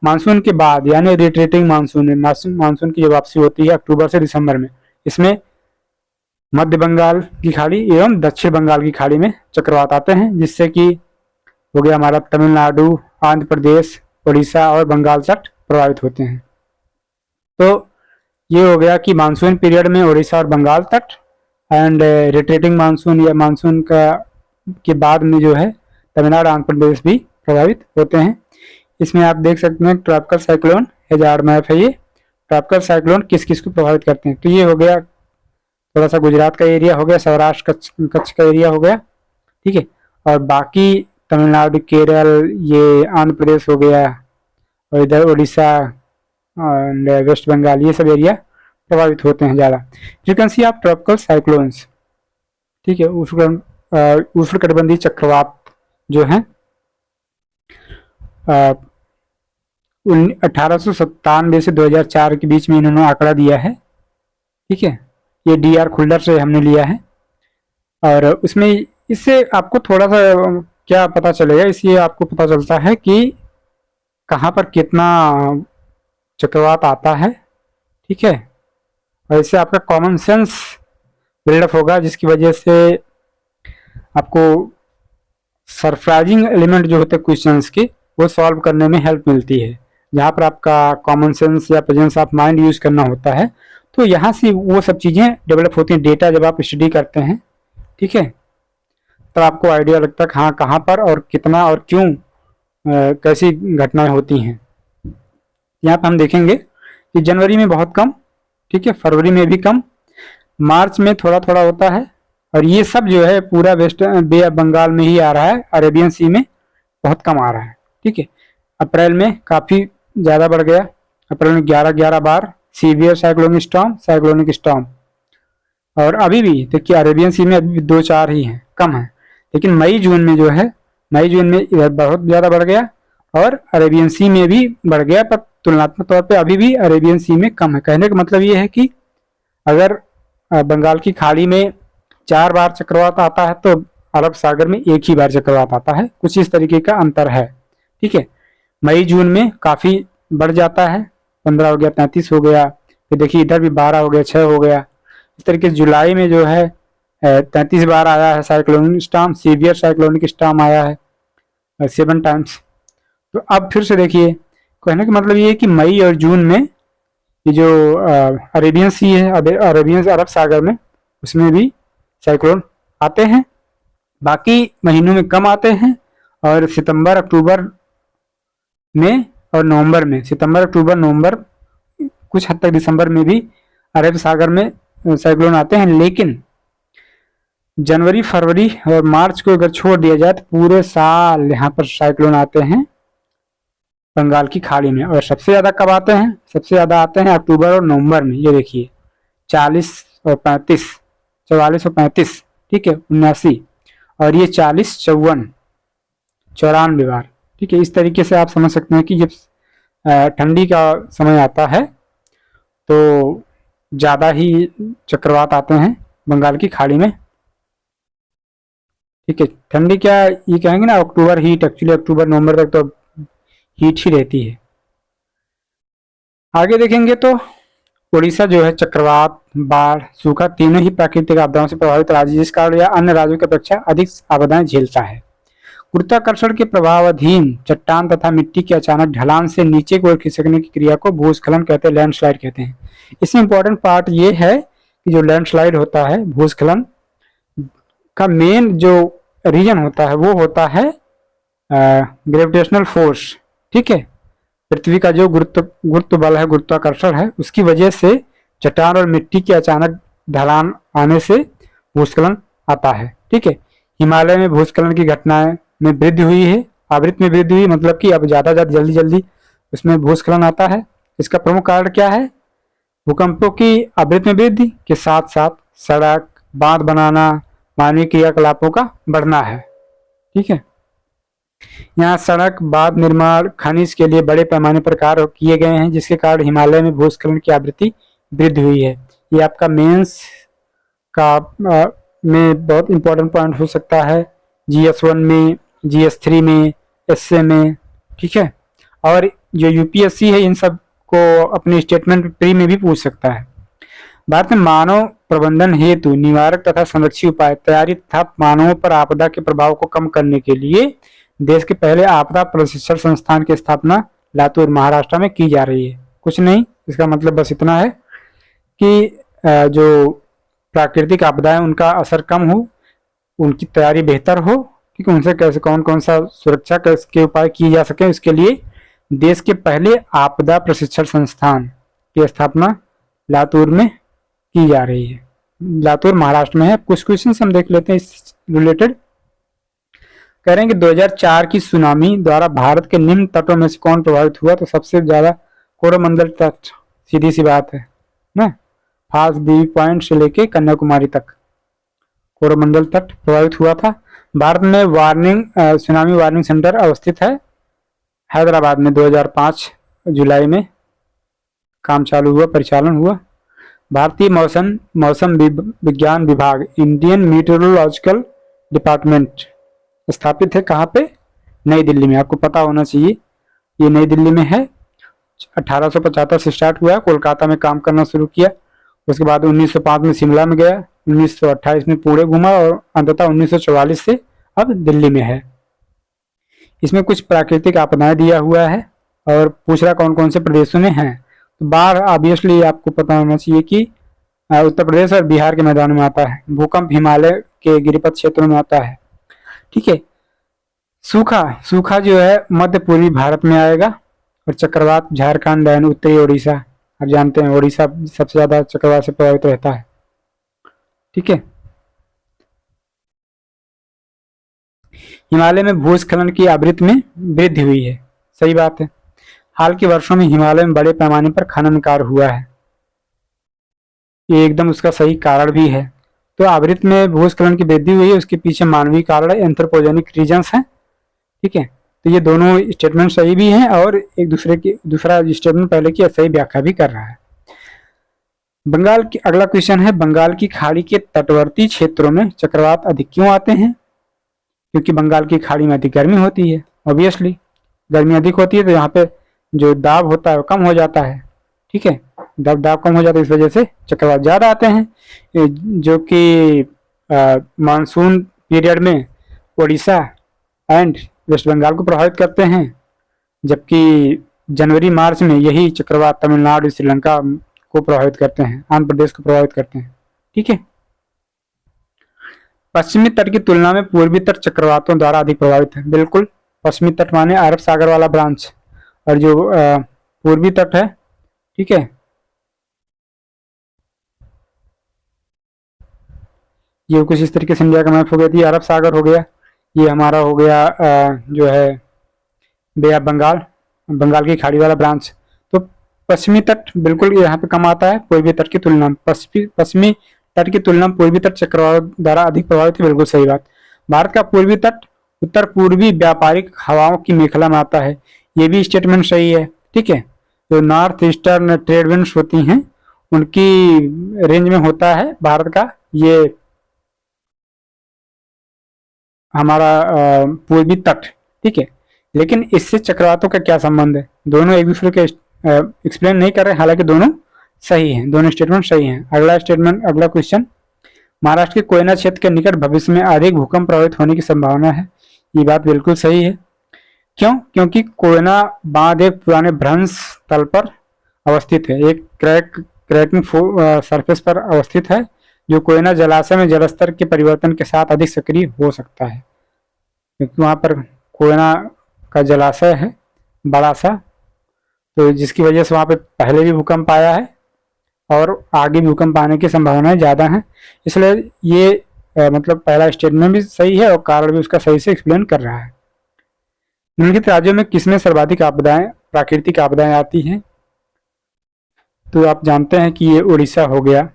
मानसून के बाद यानी रिट्रेटिंग मानसून में, मानसून की जो वापसी होती है अक्टूबर से दिसंबर में, इसमें मध्य बंगाल की खाड़ी एवं दक्षिण बंगाल की खाड़ी में चक्रवात आते हैं, जिससे कि हो गया हमारा तमिलनाडु, आंध्र प्रदेश, उड़ीसा और बंगाल तट प्रभावित होते हैं। तो ये हो गया कि मानसून पीरियड में उड़ीसा और बंगाल तट, एंड रिट्रेटिंग मानसून या मानसून का के बाद में जो है तमिलनाडु, आंध्र प्रदेश भी प्रभावित होते हैं। इसमें आप देख सकते हैं ट्रॉपिकल साइक्लोन हजार मैप है, ये ट्रॉपिकल साइक्लोन किस किस को प्रभावित करते हैं। तो ये हो गया थोड़ा सा गुजरात का एरिया हो गया, सौराष्ट्र कच्छ का एरिया हो गया, ठीक है, और बाकी तमिलनाडु, केरल, ये आंध्र प्रदेश हो गया, और इधर उड़ीसा और वेस्ट बंगाल, ये सब एरिया प्रभावित होते हैं ज़्यादा। फ्रीक्वेंसी ऑफ ट्रॉपिकल साइक्लोन्स, ठीक है, उष्णकटिबंधीय चक्रवात जो है 1897 से 2004 के बीच में इन्होंने आंकड़ा दिया है, ठीक है, ये DR खुल्डर से हमने लिया है। और उसमें इससे आपको थोड़ा सा क्या पता चलेगा, इसलिए आपको पता चलता है कि कहाँ पर कितना चक्रवात आता है, ठीक है, और इससे आपका कॉमन सेंस बिल्डअप होगा, जिसकी वजह से आपको सरप्राइजिंग एलिमेंट जो होते हैं क्वेश्चंस के वो सॉल्व करने में हेल्प मिलती है। जहाँ पर आपका कॉमन सेंस या प्रेजेंस ऑफ माइंड यूज करना होता है, तो यहाँ से वो सब चीज़ें डेवलप होती हैं। डेटा जब आप स्टडी करते हैं, ठीक है, तो आपको आइडिया लगता है हाँ कहाँ पर और कितना और क्यों कैसी घटनाएं होती हैं। यहाँ पर हम देखेंगे कि जनवरी में बहुत कम, ठीक है, फरवरी में भी कम, मार्च में थोड़ा थोड़ा होता है, और ये सब जो है पूरा वेस्ट बे ऑफ बंगाल में ही आ रहा है, अरेबियन सी में बहुत कम आ रहा है, ठीक है। अप्रैल में काफ़ी ज़्यादा बढ़ गया, अप्रैल में 11 बार सीवियर साइक्लोनिक स्टॉर्म, और अभी भी देखिए अरेबियन सी में अभी भी 2-4 ही हैं, कम है। लेकिन मई जून में जो है, मई जून में इधर बहुत ज़्यादा बढ़ गया, और अरेबियन सी में भी बढ़ गया, पर तुलनात्मक तौर पे अभी भी अरेबियन सी में कम है। कहने का मतलब ये है कि अगर बंगाल की खाड़ी में 4 बार चक्रवात आता है तो अरब सागर में 1 ही बार चक्रवात आता है, कुछ इस तरीके का अंतर है, ठीक है। मई जून में काफ़ी बढ़ जाता है, 15 हो गया, 33 हो गया, फिर देखिए इधर भी 12 हो गया, 6 हो गया, इस तरीके से जुलाई में जो है 33 बार आया है cyclonic storm, severe cyclonic storm आया है 7 टाइम्स। तो अब फिर से देखिए, कहने का मतलब ये है कि मई और जून में ये जो अरेबियन सी है, अरेबियन अरब सागर में, उसमें भी साइक्लोन आते हैं, बाकी महीनों में कम आते हैं, और सितंबर अक्टूबर में और नवंबर में, सितंबर अक्टूबर नवंबर, कुछ हद तक दिसंबर में भी अरब सागर में साइक्लोन आते हैं। लेकिन जनवरी, फरवरी और मार्च को अगर छोड़ दिया जाए तो पूरे साल यहाँ पर साइक्लोन आते हैं बंगाल की खाड़ी में। और सबसे ज़्यादा कब आते हैं? सबसे ज़्यादा आते हैं अक्टूबर और नवंबर में। ये देखिए 40 और 35, 44 और 35, ठीक है, 79, और ये 40, 54, 94 बार, ठीक है, इस तरीके से आप समझ सकते हैं कि जब ठंडी का समय आता है तो ज़्यादा ही चक्रवात आते हैं बंगाल की खाड़ी में। ठीक है, ठंडी क्या ये कहेंगे ना, अक्टूबर हीट, एक्चुअली अक्टूबर नवंबर तक तो हीट ही रहती है। आगे देखेंगे तो उड़ीसा जो है चक्रवात, बाढ़, सूखा तीनों ही प्राकृतिक आपदाओं से प्रभावित राज्य, जिस कारण यह अन्य राज्यों की अपेक्षा अधिक आपदाएं झेलता है। गुरुत्वाकर्षण के प्रभावाधीन चट्टान तथा मिट्टी के अचानक ढलान से नीचे की ओर खिसकने की क्रिया को भूस्खलन कहते हैं, लैंडस्लाइड कहते हैं। इसमें इंपॉर्टेंट पार्ट ये है कि जो लैंडस्लाइड होता है, भूस्खलन का मेन जो रीजन होता है वो होता है ग्रेविटेशनल फोर्स। ठीक है, पृथ्वी का जो गुरुत्व बल है, गुरुत्वाकर्षण है, उसकी वजह से चट्टान और मिट्टी के अचानक ढलान आने से भूस्खलन आता है। ठीक है, हिमालय में भूस्खलन की घटनाएं में वृद्धि हुई है, आवृत्ति में वृद्धि हुई, मतलब कि अब ज्यादा जल्दी जल्दी उसमें भूस्खलन आता है। इसका प्रमुख कारण क्या है? भूकंपों की आवृत्ति में वृद्धि के साथ साथ सड़क, बांध बनाना, मानवीय क्रियाकलापों का बढ़ना है। ठीक है, यहाँ सड़क, बांध निर्माण, खनिज के लिए बड़े पैमाने पर कार्य किए गए हैं, जिसके कारण हिमालय में भूस्खलन की आवृत्ति वृद्धि हुई है। ये आपका मेंस का में बहुत इंपॉर्टेंट पॉइंट हो सकता है, GS1 में, GS3 में, SA में। ठीक है, और जो UPSC है इन सब को अपने स्टेटमेंट प्री में भी पूछ सकता है। भारत में मानव प्रबंधन हेतु निवारक तथा संरक्षी उपाय तैयारी तथा मानवों पर आपदा के प्रभाव को कम करने के लिए देश के पहले आपदा प्रशिक्षण संस्थान की स्थापना लातूर, महाराष्ट्र में की जा रही है। कुछ नहीं, इसका मतलब बस इतना है कि जो प्राकृतिक आपदाएं उनका असर कम हो, उनकी तैयारी बेहतर हो, ठीक है, उनसे कैसे कौन कौन सा सुरक्षा के उपाय किए जा सके, इसके लिए देश के पहले आपदा प्रशिक्षण संस्थान की स्थापना लातूर में की जा रही है। लातूर महाराष्ट्र में है। कुछ क्वेश्चन हम देख लेते हैं इस रिलेटेड। कह रहे हैं कि 2004 की सुनामी द्वारा भारत के निम्न तटों में से कौन प्रभावित हुआ? तो सबसे ज्यादा कोरोमंडल तट, सीधी सी बात है ना, फाल्स द्वीप पॉइंट से लेके कन्याकुमारी तक कोरोमंडल तट प्रभावित हुआ था। भारत में सुनामी वार्निंग सेंटर अवस्थित है हैदराबाद में। 2005 जुलाई में काम चालू हुआ, परिचालन हुआ। भारतीय मौसम विज्ञान विभाग, इंडियन मीटरोलॉजिकल डिपार्टमेंट स्थापित है कहाँ पे? नई दिल्ली में। आपको पता होना चाहिए ये नई दिल्ली में है। 1875 से स्टार्ट हुआ, कोलकाता में काम करना शुरू किया, उसके बाद 1905 में शिमला में गया, 1928 में पुणे घूमा और अंततः 1944 से अब दिल्ली में है। इसमें कुछ प्राकृतिक आपदाएं दिया हुआ है और पूछ रहा कौन कौन से प्रदेशों में है। तो बाढ़ ऑब्वियसली आपको पता होना चाहिए कि उत्तर प्रदेश और बिहार के मैदानों में आता है। भूकंप हिमालय के गिरिपथ क्षेत्रों में आता है। ठीक है, सूखा जो है मध्य पूर्वी भारत में आएगा, और चक्रवात झारखंड एंड उत्तरी ओडिशा। आप जानते हैं ओडिशा सबसे ज्यादा चक्रवात से प्रभावित रहता है। ठीक है, हिमालय में भूस्खलन की आवृत्ति में वृद्धि हुई है, सही बात है। हाल के वर्षों में हिमालय में बड़े पैमाने पर खनन कार्य हुआ है, ये एकदम उसका सही कारण भी है। तो आवृत्ति में भूस्खलन की वृद्धि हुई है, उसके पीछे मानवीय कारण है, एंथ्रोपोजेनिक रीजन्स हैं। ठीक है, तो ये दोनों स्टेटमेंट सही भी हैं और एक दूसरा स्टेटमेंट पहले की सही व्याख्या भी कर रहा है। बंगाल की अगला क्वेश्चन है, बंगाल की खाड़ी के तटवर्ती क्षेत्रों में चक्रवात अधिक क्यों आते हैं? क्योंकि बंगाल की खाड़ी में अधिक गर्मी होती है। ऑब्वियसली गर्मी अधिक होती है तो यहाँ पे जो दाब होता है वो कम हो जाता है। ठीक है, दाब कम हो जाता है, इस वजह से चक्रवात ज्यादा आते हैं, जो कि मानसून पीरियड में उड़ीसा एंड वेस्ट बंगाल को प्रभावित करते हैं, जबकि जनवरी मार्च में यही चक्रवात तमिलनाडु, श्रीलंका को प्रभावित करते हैं, आंध्र प्रदेश को प्रभावित करते हैं। ठीक है, पश्चिमी तट की तुलना में पूर्वी तट चक्रवातों द्वारा अधिक प्रभावित है। बिल्कुल, पश्चिमी तट माने अरब सागर वाला ब्रांच, और जो पूर्वी तट है, ठीक है, ये कुछ इस तरीके से इंडिया का मैप हो गया। ये अरब सागर हो गया, ये हमारा हो गया जो है बे ऑफ बंगाल की खाड़ी वाला ब्रांच। तो पश्चिमी तट बिल्कुल यहाँ पे कम आता है पूर्वी तट की तुलना में। पश्चिमी तट की तुलना में पूर्वी तट चक्रवात द्वारा अधिक प्रभावित है, बिल्कुल सही बात। भारत का पूर्वी तट उत्तर पूर्वी व्यापारिक हवाओं की मेखला में आता है, ये भी स्टेटमेंट सही है। ठीक है, जो नॉर्थ ईस्टर्न ट्रेड विंड्स होती हैं उनकी रेंज में होता है भारत का ये हमारा पूर्वी तट। ठीक है, लेकिन इससे चक्रवातों का क्या संबंध है? दोनों एक दूसरे के एक्सप्लेन नहीं कर रहे, हालांकि दोनों सही हैं, दोनों स्टेटमेंट सही हैं। अगला स्टेटमेंट, अगला क्वेश्चन, महाराष्ट्र के कोयना क्षेत्र के निकट भविष्य में अधिक भूकंप प्रभावित होने की संभावना है। ये बात बिल्कुल सही है। क्यों? क्योंकि कोयना बांध एक पुराने भ्रंश तल पर अवस्थित है, एक क्रैकिंग सरफेस पर अवस्थित है, जो कोयना जलाशय में जलस्तर के परिवर्तन के साथ अधिक सक्रिय हो सकता है, क्योंकि वहां पर कोयना का जलाशय है बड़ा सा, तो जिसकी वजह से वहां पे पहले भी भूकंप आया है और आगे भूकंप आने की संभावनाएं ज़्यादा हैं। इसलिए ये मतलब पहला स्टेटमेंट भी सही है और कारण भी उसका सही से एक्सप्लेन कर रहा है। निम्नलिखित राज्यों में किसमें सर्वाधिक आपदाएं, प्राकृतिक आपदाएं आती हैं? तो आप जानते हैं कि ये उड़ीसा हो गया।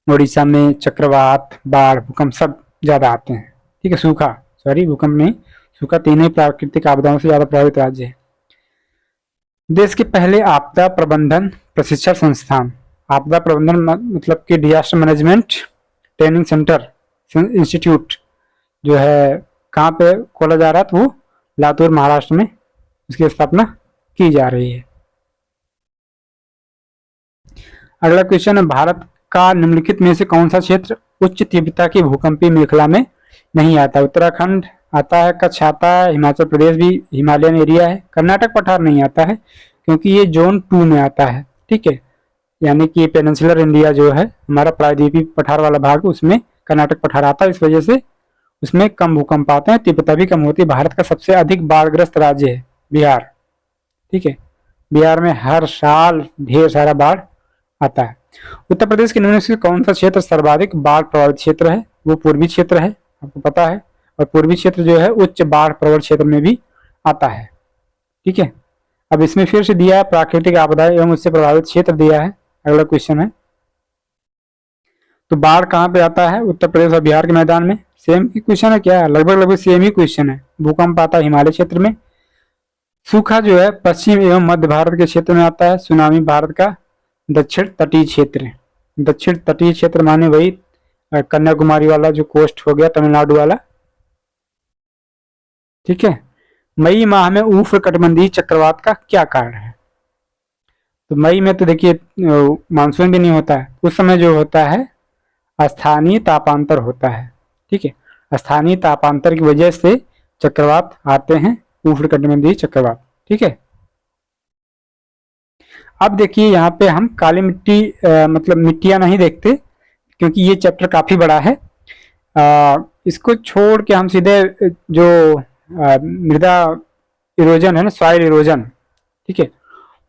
उड़ीसा में चक्रवात, बाढ़, भूकंप सब ज़्यादा आते हैं। ठीक है, सूखा, सॉरी भूकंप नहीं, सूखा, तीन ही प्राकृतिक आपदाओं से ज़्यादा प्रभावित राज्य है। देश के पहले आपदा प्रबंधन प्रशिक्षण संस्थान, आपदा प्रबंधन मतलब कि disaster management training centre institute जो है कहाँ पे खोला जा रहा है? तो वो लातूर महाराष्ट्र में उसकी स्थापना की जा रही है। अगला क्वेश्चन है, भारत का निम्नलिखित में से कौन सा क्षेत्र उच्च तीव्रता की भूकंपीय मेखला में नहीं आता? उत्तराखंड आता है, कच्छ आता है, हिमाचल प्रदेश भी हिमालयन एरिया है, कर्नाटक पठार नहीं आता है क्योंकि ये जोन 2 में आता है। ठीक है, यानी कि पेनिनसुलर इंडिया जो है हमारा प्रायद्वीपीय पठार वाला भाग, उसमें कर्नाटक पठार आता है, इस वजह से उसमें कम भूकंप आते हैं, तीव्रता भी कम होती है। भारत का सबसे अधिक बाढ़ग्रस्त राज्य है बिहार। ठीक है, बिहार में हर साल ढेर सारा बाढ़ आता है। उत्तर प्रदेश के निम्न से कौन सा क्षेत्र सर्वाधिक बाढ़ प्रभावित क्षेत्र है? वो पूर्वी क्षेत्र है, आपको पता है, और पूर्वी क्षेत्र जो है उच्च बाढ़ प्रवण क्षेत्र में भी आता है। ठीक है, अब इसमें फिर से दिया है प्राकृतिक आपदाएं एवं उससे प्रभावित क्षेत्र दिया है। अगला क्वेश्चन है, तो बाढ़ कहाँ पे आता है? उत्तर प्रदेश और बिहार के मैदान में। सेम ही क्वेश्चन है क्या? लगभग सेम ही क्वेश्चन है। भूकंप आता है हिमालय क्षेत्र में। सूखा जो है पश्चिम एवं मध्य भारत के क्षेत्र में आता है। सुनामी भारत का दक्षिण तटीय क्षेत्र। दक्षिण तटीय क्षेत्र माने वही कन्याकुमारी वाला जो कोस्ट हो गया, तमिलनाडु वाला। ठीक है, मई माह में उष्ण कटिबंधीय चक्रवात का क्या कारण है? तो मई में तो देखिए मानसून भी नहीं होता है, उस समय जो होता है स्थानीय तापांतर होता है। ठीक है, स्थानीय तापांतर की वजह से चक्रवात आते हैं, उष्ण कटिबंधीय चक्रवात। ठीक है, अब देखिए यहाँ पे हम काली मिट्टी मतलब मिट्टियां नहीं देखते क्योंकि ये चैप्टर काफी बड़ा है। इसको छोड़ के हम सीधे जो मृदा इरोजन है ना, सॉइल इरोजन, ठीक है,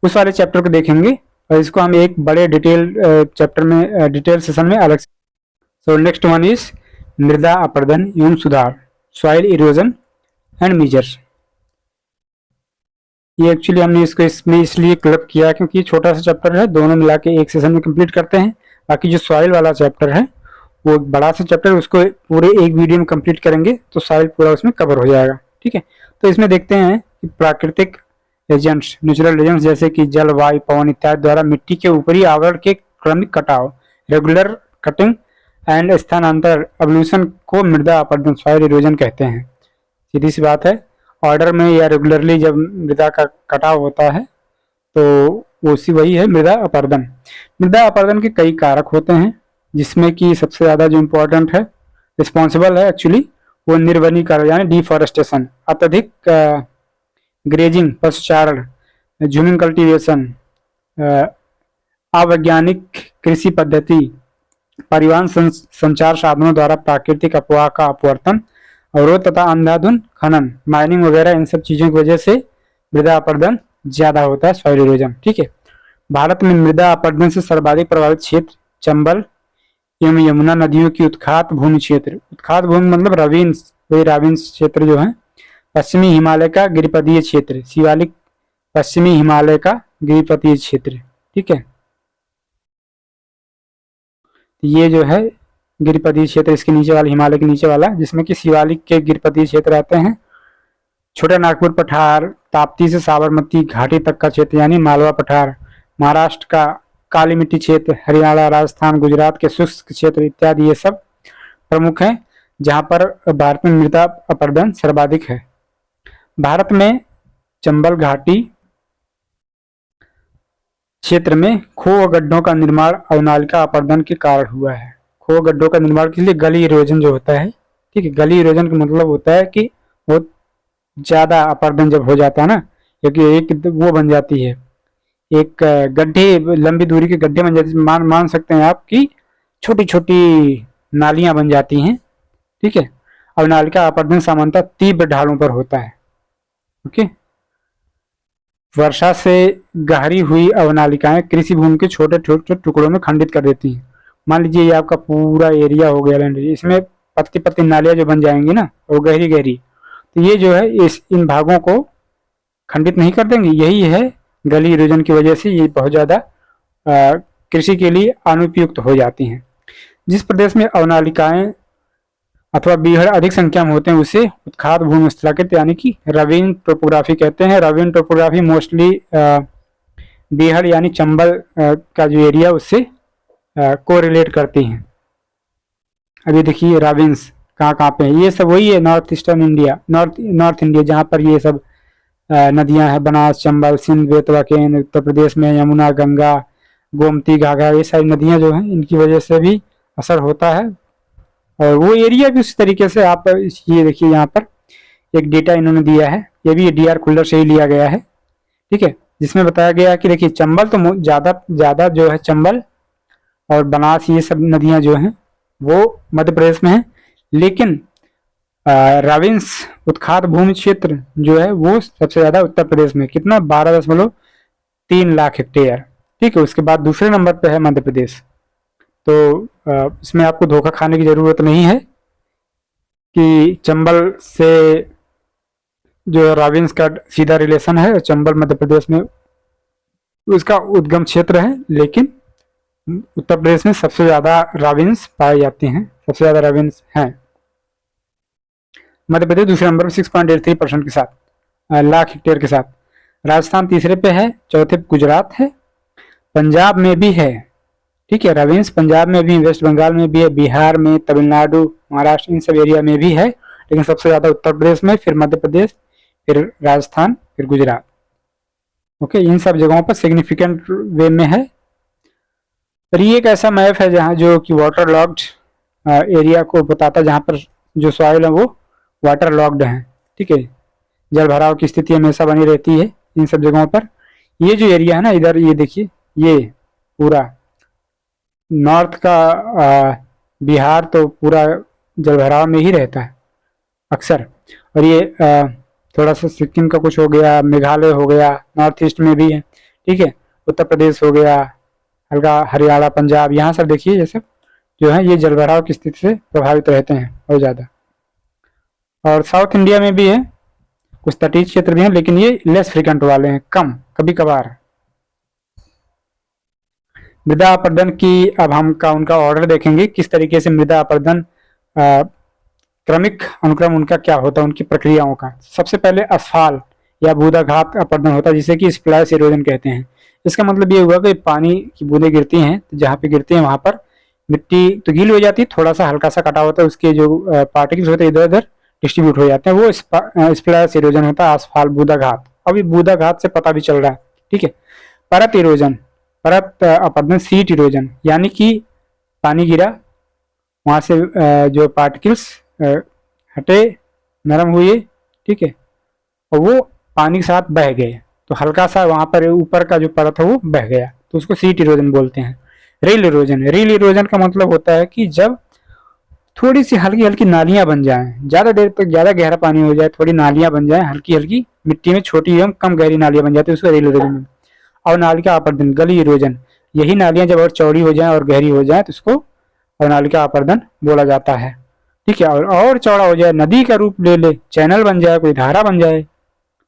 उस वाले चैप्टर को देखेंगे और इसको हम एक बड़े डिटेल चैप्टर में डिटेल सेशन में अलग। सो नेक्स्ट वन इज मृदा अपरदन एवं सुधार, सॉइल इरोजन एंड मेजर्स। ये एक्चुअली हमने इसको इसमें इसलिए क्लब किया क्योंकि ये छोटा सा चैप्टर है, दोनों मिला के एक सेशन में कंप्लीट करते हैं। बाकी जो सॉइल वाला चैप्टर है वो एक बड़ा सा चैप्टर, उसको पूरे एक वीडियो में कंप्लीट करेंगे तो सॉइल पूरा उसमें कवर हो जाएगा। ठीक है, तो इसमें देखते हैं कि प्राकृतिक एजेंट्स, नेचुरल एजेंट्स जैसे कि जल, वायु, पवन इत्यादि द्वारा मिट्टी के ऊपरी आवरण के क्रमिक कटाव, रेगुलर कटिंग एंड स्थानांतर एवोल्यूशन को मृदा अपरदन, सॉइल इरोजन कहते हैं। सीधी सी बात है, ऑर्डर में या रेगुलरली जब मृदा का कटाव होता है तो उसी वही है मृदा अपरदन। मृदा अपरदन के कई कारक होते हैं जिसमें कि सबसे ज्यादा जो इम्पोर्टेंट है, रिस्पॉन्सिबल है एक्चुअली, वो निर्वनीकरण यानी डिफॉरेस्टेशन, अत्यधिक ग्रेजिंग, पशुचारण, जूमिंग कल्टीवेशन, अवैज्ञानिक कृषि पद्धति, परिवहन संचार साधनों द्वारा प्राकृतिक अपवाह का अपवर्तन, अवरोध तथा अंधाधुंध खनन, माइनिंग वगैरह, इन सब चीजों की वजह से मृदा अपरदन ज्यादा होता है, सॉइल इरोजन। ठीक है, भारत में मृदा अपरदन से सर्वाधिक प्रभावित क्षेत्र चंबल एवं यमुना नदियों की उत्खात भूमि क्षेत्र। उत्खात भूमि मतलब रविंस, वही राविंस क्षेत्र जो है, पश्चिमी हिमालय का गिरिपदीय क्षेत्र, शिवालिक पश्चिमी हिमालय का गिरिपदीय क्षेत्र। ठीक है, ये जो है गिरिपदीय क्षेत्र इसके नीचे वाला, हिमालय के नीचे वाला, जिसमें कि शिवालिक के गिरिपदीय क्षेत्र आते हैं। छोटा नागपुर पठार, ताप्ती से साबरमती घाटी तक का क्षेत्र यानी मालवा पठार, महाराष्ट्र का काली मिट्टी क्षेत्र, हरियाणा, राजस्थान, गुजरात के शुष्क क्षेत्र इत्यादि ये सब प्रमुख हैं, जहां पर भारत में मृदा अपरदन सर्वाधिक है। भारत में चंबल घाटी क्षेत्र में खो गड्ढों का निर्माण अवनालिका अपरदन के कारण हुआ है। खो गड्ढों का निर्माण के लिए गली इरोजन जो होता है, ठीक है, गली इरोजन का मतलब होता है कि बहुत ज्यादा अपरदन जब हो जाता है ना, क्योंकि एक वो बन जाती है, एक गड्ढे, लंबी दूरी के गड्ढे बन जाते हैं, मान सकते हैं आप कि छोटी छोटी नालियां बन जाती हैं, ठीक है। अवनालिका अपरदन सामान्यतः तीव्र ढालों पर होता है। ओके, वर्षा से गहरी हुई अवनालिकाएं कृषि भूमि के छोटे छोटे टुकड़ों में खंडित कर देती हैं। मान लीजिए ये आपका पूरा एरिया हो गया लैंड, इसमें पतली पतली नालियां जो बन जाएंगी ना, और गहरी गहरी, तो ये जो है इन भागों को खंडित नहीं कर देंगे। यही है गली इरोजन की वजह से ये बहुत ज्यादा कृषि के लिए अनुपयुक्त हो जाती हैं। जिस प्रदेश में अवनालिकाएं अथवा बीहड़ अधिक संख्या में होते हैं उसे उत्खात भूमि स्थलाकृत यानी कि रवीन टोपोग्राफी कहते हैं। रवीन टोपोग्राफी मोस्टली बीहड़ यानी चंबल का जो एरिया उससे कोरिलेट करती हैं। अभी देखिए राविन्स कहाँ कहाँ पे है, ये सब वही है north eastern India, north India, जहाँ पर ये सब नदियां हैं, बनास, चंबल, सिंध, बेतवा, केन, उत्तर प्रदेश में यमुना, गंगा, गोमती, घाघरा, ये सारी नदियां जो हैं इनकी वजह से भी असर होता है। और वो एरिया भी उस तरीके से आप ये देखिए, यहाँ पर एक डेटा इन्होंने दिया है, ये भी डीआर खुल्लर से ही लिया गया है, ठीक है, जिसमें बताया गया कि देखिए चंबल तो ज्यादा जो है, चंबल और बनास ये सब नदियां जो हैं वो मध्य प्रदेश में है, लेकिन राविंस उत्खात भूमि क्षेत्र जो है वो सबसे ज्यादा उत्तर प्रदेश में, कितना 12.3 लाख हेक्टेयर, ठीक है। उसके बाद दूसरे नंबर पे है मध्य प्रदेश। तो इसमें आपको धोखा खाने की जरूरत नहीं है कि चंबल से जो राविंस का सीधा रिलेशन है, चंबल मध्य प्रदेश में उसका उद्गम क्षेत्र है, लेकिन उत्तर प्रदेश में सबसे ज्यादा राविंस पाए जाते हैं, सबसे ज्यादा राविंस हैं। मध्य प्रदेश दूसरे नंबर पर 6.83% के साथ, लाख हेक्टेयर के साथ। राजस्थान तीसरे पे है, चौथे गुजरात है, पंजाब में भी है, ठीक है, राविंस पंजाब में भी, वेस्ट बंगाल में भी है, बिहार में, तमिलनाडु, महाराष्ट्र, इन सब एरिया में भी है, लेकिन सबसे ज्यादा उत्तर प्रदेश में, फिर मध्य प्रदेश, फिर राजस्थान, फिर गुजरात। ओके, इन सब जगहों पर सिग्निफिकेंट वे में है। पर ये एक ऐसा मैप है जहाँ जो कि वाटर लॉक्ड एरिया को बताता है, जहाँ पर जो सॉइल है वो वाटर लॉक्ड है, ठीक है, जल भराव की स्थिति हमेशा बनी रहती है इन सब जगहों पर। ये जो एरिया है ना इधर, ये देखिए, ये पूरा नॉर्थ का बिहार तो पूरा जल भराव में ही रहता है अक्सर, और ये थोड़ा सा सिक्किम का कुछ हो गया, मेघालय हो गया, नॉर्थ ईस्ट में भी है, ठीक है, उत्तर प्रदेश हो गया, हल्का हरियाणा, पंजाब, यहाँ सब देखिए ये सब जो है ये जल भराव की स्थिति से प्रभावित रहते हैं बहुत ज़्यादा। और साउथ इंडिया में भी है, कुछ तटीय क्षेत्र भी हैं, लेकिन ये लेस फ्रिक्वेंट वाले हैं, कम, कभी कभार। मृदा अपरदन की अब हम उनका ऑर्डर देखेंगे, किस तरीके से मृदा अपरदन क्रमिक अनुक्रम उनका क्या होता है, उनकी प्रक्रियाओं का। सबसे पहले असफाल या बूंदाघात अपरदन होता है, जिसे कि स्प्लैश इरोजन कहते हैं। इसका मतलब ये हुआ कि पानी की बूंदें गिरती हैं, तो जहाँ पे गिरती हैं वहां पर मिट्टी तो गीली हो जाती है, थोड़ा सा हल्का सा कटा होता है, उसके जो पार्टिकल्स होते हैं इधर उधर डिस्ट्रीब्यूट हो जाते हैं, वो स्प्लैश इरोजन होता है, असफाल बूंदाघात। अभी बूंदाघात से पता भी चल रहा है, ठीक है। परत इरोजन, परत अपरदन, सीट इरोजन, यानी कि पानी गिरा, वहां से जो पार्टिकल्स हटे, नरम हुए, ठीक है, और वो पानी के साथ बह गए, तो हल्का सा वहां पर ऊपर का जो परत है वो बह गया, तो उसको सीट इरोजन बोलते हैं। रील इरोजन, रील इरोजन का मतलब होता है कि जब थोड़ी सी हल्की हल्की नालियां बन जाएं, ज्यादा देर तक ज्यादा गहरा पानी हो जाए, थोड़ी नालियां बन जाए हल्की हल्की मिट्टी में, छोटी एवं कम गहरी नालियां बन जाती है, उसको रील इरोजन। और नालिका अपरदन, गली इरोजन, यही नालियां जब और चौड़ी हो जाए और गहरी हो जाए तो उसको अवनालिका अपरदन बोला जाता है, ठीक है। और चौड़ा हो जाए, नदी का रूप ले ले, चैनल बन जाए, कोई धारा बन जाए,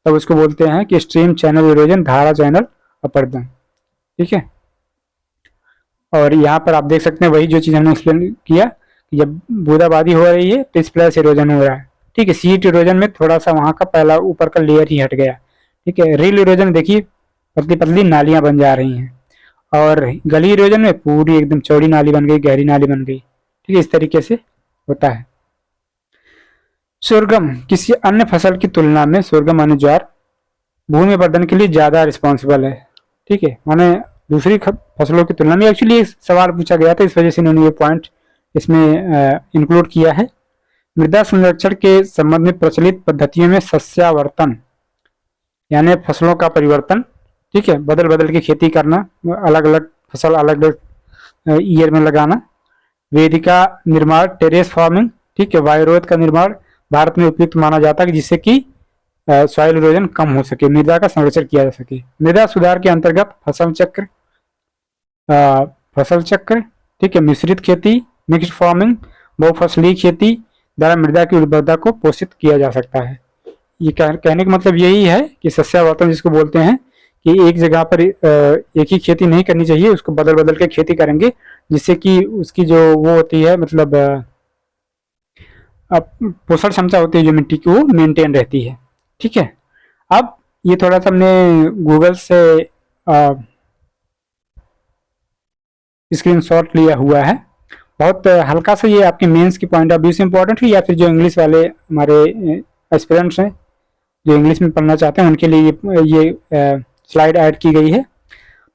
तब उसको बोलते हैं कि स्ट्रीम चैनल इरोजन, धारा चैनल अपरदन, ठीक है। और यहाँ पर आप देख सकते हैं वही जो चीज हमने एक्सप्लेन किया जब बूंदाबांदी हो रही है तो स्प्लैश इरोजन हो रहा है। ठीक है, सीट इरोजन में थोड़ा सा वहां का पहला ऊपर का लेयर ही हट गया। ठीक है, रिल इरोजन देखिए पतली पतली नालियां बन जा रही हैं, और गली इरोजन में पूरी एकदम चौड़ी नाली बन गई, गहरी नाली बन गई। ठीक है, इस तरीके से होता है। सोरगम किसी अन्य फसल की तुलना में, सोरगम माने ज्वार, भूमि वर्धन के लिए ज्यादा रिस्पॉन्सिबल है। ठीक है, माने दूसरी फसलों की तुलना में, एक्चुअली एक सवाल पूछा गया था, इस वजह से इन्होंने ये पॉइंट इसमें इंक्लूड किया है। मृदा संरक्षण के संबंध में प्रचलित पद्धतियों में सस्यावर्तन यानी फसलों का परिवर्तन, ठीक है, बदल बदल के खेती करना, अलग अलग फसल अलग अलग ईयर में लगाना, वेदिका निर्माण, टेरेस फार्मिंग, ठीक है, वायुरोध का निर्माण भारत में उपयुक्त माना जाता है जिससे कि सॉइल इरोजन कम हो सके, मृदा का संरक्षण किया जा सके। मृदा सुधार के अंतर्गत फसल चक्र, ठीक है, मिश्रित खेती, मिक्स्ड फार्मिंग, बहुफसलीय खेती द्वारा मृदा की उर्वरता को पोषित किया जा सकता है। ये कहने का मतलब यही है कि सस्यावर्तन जिसको बोलते हैं कि एक जगह पर एक ही खेती नहीं करनी चाहिए, उसको बदल बदल के खेती करेंगे जिससे कि उसकी जो वो होती है मतलब पोषण क्षमता होती है जो मिट्टी की, वो मेंटेन रहती है। ठीक है, अब ये थोड़ा सा हमने गूगल से स्क्रीनशॉट लिया हुआ है, बहुत हल्का सा, ये आपके मेंस की पॉइंट ऑफ व्यू से इंपॉर्टेंट है या फिर जो इंग्लिश वाले हमारे एस्पिरेंट्स हैं जो इंग्लिश में पढ़ना चाहते हैं उनके लिए ये स्लाइड ऐड की गई है।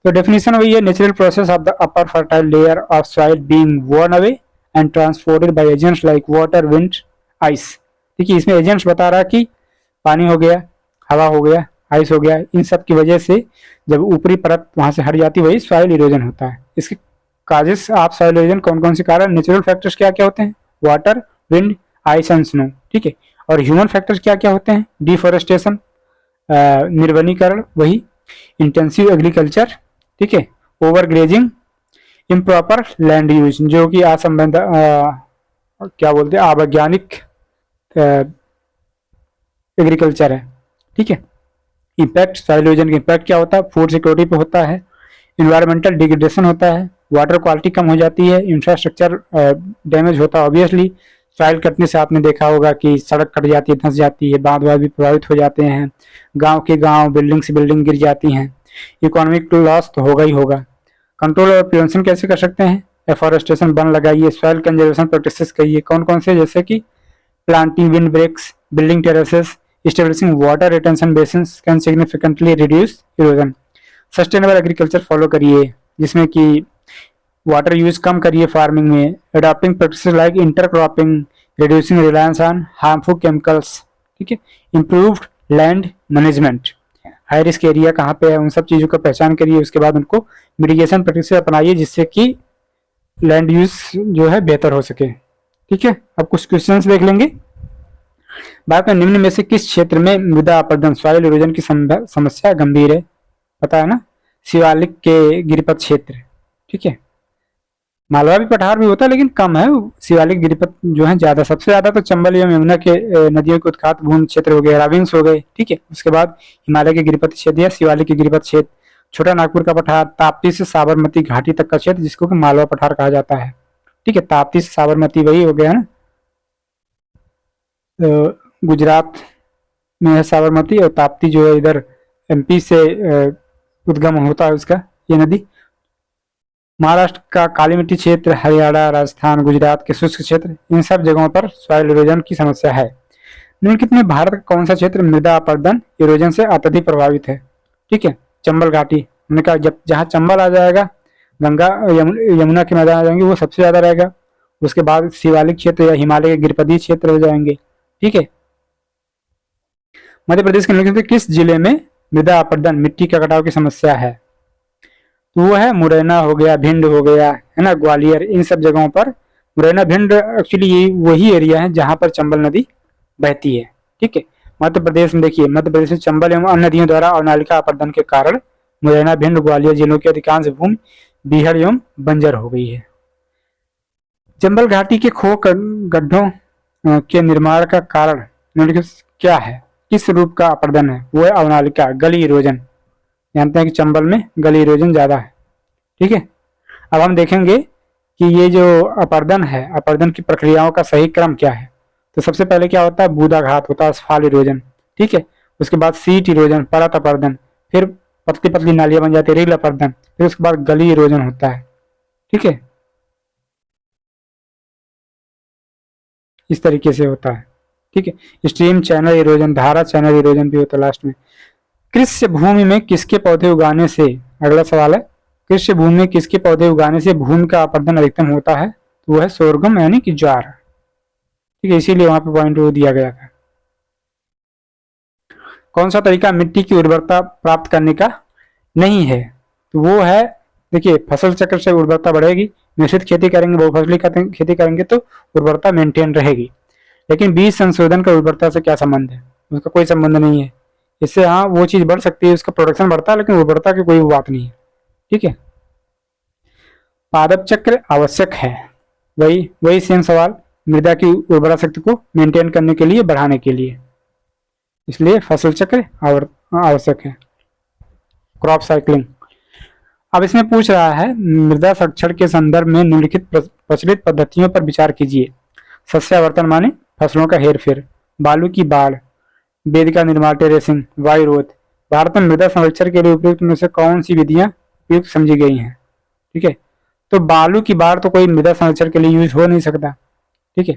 तो डेफिनेशन वही है, natural process of the upper fertile layer of soil being worn away and transported by agents like water, wind, ice. देखिए इसमें एजेंट्स बता रहा कि पानी हो गया, हवा हो गया, आइस हो गया, इन सब की वजह से जब ऊपरी परत वहां से हट जाती है वही सॉइल इरोजन होता है। इसके काजेस ऑफ सॉइल इरोजन कौन कौन से कारण, नेचुरल फैक्टर्स क्या क्या होते हैं, water, wind, ice and snow. ठीक है, और ह्यूमन फैक्टर्स क्या क्या होते हैं, डिफोरेस्टेशन, निर्वनीकरण, वही इंटेंसिव एग्रीकल्चर, ठीक है, over grazing, improper land use जो कि असंबंध क्या बोलते हैं अवैज्ञानिक एग्रीकल्चर है। ठीक है, इम्पैक्ट सॉइल इरोजन का इम्पैक्ट क्या होता है, फूड सिक्योरिटी पे होता है, इन्वायरमेंटल डिग्रेडेशन होता है, वाटर क्वालिटी कम हो जाती है, इंफ्रास्ट्रक्चर डैमेज होता है ऑब्वियसली, सॉइल कटने से आपने देखा होगा कि सड़क कट जाती है, धंस जाती है, बांध वाद भी प्रभावित हो जाते हैं, गांव के गांव, बिल्डिंग से बिल्डिंग गिर जाती हैं, इकोनॉमिक लॉस तो होगा ही होगा। कंट्रोल और प्रिवेंशन कैसे कर सकते हैं, एफॉरेस्टेशन, वन लगाइए, सॉइल कंजर्वेशन प्रैक्टिसेस करिए, कौन कौन से, जैसे कि planting wind breaks, building terraces, establishing water retention basins can significantly reduce erosion। Sustainable agriculture follow करिए जिसमें कि वाटर यूज कम करिए फार्मिंग में, adopting practices like intercropping, reducing reliance on harmful chemicals. ठीक है, improved land management, high risk area कहाँ पे है उन सब चीज़ों का पहचान करिए, उसके बाद उनको मिटिगेशन प्रैक्टिस अपनाइए जिससे कि लैंड यूज जो है बेहतर हो सके। ठीक है, अब कुछ क्वेश्चंस देख लेंगे। भारत में निम्न में से किस क्षेत्र में मृदा अपरदन सॉइल इरोजन की समस्या गंभीर है, पता है ना, शिवालिक के गिरिपथ क्षेत्र। ठीक है, मालवा भी पठार भी होता है लेकिन कम है, शिवालिक गिरिपथ जो है ज्यादा, सबसे ज्यादा तो चंबल एवं यमुना के नदियों के उत्खात भूमि क्षेत्र हो गए, राविंस हो गए। ठीक है, उसके बाद हिमालय के गिरिपथ क्षेत्र या शिवालिक के गिरिपथ क्षेत्र, छोटा नागपुर का पठार, ताप्ती से साबरमती घाटी तक का क्षेत्र जिसको कि मालवा पठार कहा जाता है। ठीक है, ताप्ती से साबरमती वही हो गया ना, गुजरात में है साबरमती, और ताप्ती जो है इधर एमपी से उद्गम होता है उसका ये नदी। महाराष्ट्र का काली मिट्टी क्षेत्र, हरियाणा, राजस्थान, गुजरात के शुष्क क्षेत्र, इन सब जगहों पर सॉइल इरोजन की समस्या है। निम्नलिखित में भारत का कौन सा क्षेत्र मृदा अपरदन इरोजन से अत्यधिक प्रभावित है। ठीक है, चंबल घाटी, हमने कहा जब जहाँ चंबल आ जाएगा, गंगा यमुना के मैदान आ जाएंगे, वो सबसे ज्यादा रहेगा, उसके बाद शिवालिक क्षेत्र या हिमालय के गिरिपथीय क्षेत्र हो जाएंगे। ठीक है, मध्य प्रदेश के निम्नलिखित किस जिले में मृदा अपरदन मिट्टी का कटाव की समस्या है, तो वो है मुरैना हो गया, भिंड हो गया, है ना, ग्वालियर, इन सब जगहों पर। मुरैना भिंड एक्चुअली ये वही एरिया है जहां पर चंबल नदी बहती है। ठीक है, मध्य प्रदेश में देखिए, मध्य प्रदेश में चंबल एवं अन्य नदियों द्वारा अवनालिका अपरदन के कारण मुरैना, भिंड, ग्वालियर जिलों की अधिकांश भूमि बीहड़ एवं बंजर हो गई है। चंबल घाटी के खो गड्ढों के निर्माण का कारण निम्नलिखित क्या है, किस रूप का अपरदन है, वो है अवनालिका, गली इरोजन। जानते हैं कि चंबल में गली इरोजन ज्यादा है। ठीक है, अब हम देखेंगे कि ये जो अपर्दन है, अपर्दन की प्रक्रियाओं का सही क्रम क्या है। तो सबसे पहले क्या होता है, बूदाघात होता है, स्फाल इरोजन, ठीक है। उसके बाद सीट इरोजन, परत अपर्दन, फिर पतली पतली नालियां बन जाती है, रील अपर्दन, फिर उसके बाद गली इरोजन होता है, ठीक है। इस तरीके से होता है, ठीक है। स्ट्रीम चैनल इरोजन, धारा चैनल इरोजन भी होता है लास्ट में। कृषि भूमि में किसके पौधे उगाने से, अगला सवाल है, कृषि भूमि में किसके पौधे उगाने से भूमि का अपर्दन अधिकतम होता है। तो वो है सोरगम यानी कि ज्वार, ठीक है, इसीलिए वहां पे पॉइंट वो दिया गया था। कौन सा तरीका मिट्टी की उर्वरता प्राप्त करने का नहीं है। तो वो है, देखिए, फसल चक्र से उर्वरता बढ़ेगी, मिश्रित खेती करेंगे, बहुफसली खेती करेंगे तो उर्वरता मेंटेन रहेगी। लेकिन बीज संशोधन का उर्वरता से क्या संबंध है, उसका कोई संबंध नहीं है। इससे हाँ वो चीज बढ़ सकती है, उसका प्रोडक्शन बढ़ता है, लेकिन उर्वरता की कोई बात नहीं है, ठीक है। पादप चक्र आवश्यक है, वही वही सेम सवाल, मृदा की उर्वरा शक्ति को मेंटेन करने के लिए, बढ़ाने के लिए, इसलिए फसल चक्र आवश्यक है। Crop cycling. अब इसमें पूछ रहा है, मृदा संरक्षण के संदर्भ में निम्नलिखित प्रचलित पद्धतियों पर विचार कीजिए। सस्यावर्तन माने फसलों का हेरफेर, बालू की बाढ़, वेद का निर्माण, टेरेसिंग, वायुरोध। भारत में मृदा संरक्षण के लिए उपयुक्त में से कौन सी विधियां उपयुक्त समझी गई हैं, ठीक है। तो बालू की बाढ़ तो कोई मृदा संरक्षण के लिए यूज हो नहीं सकता, ठीक है।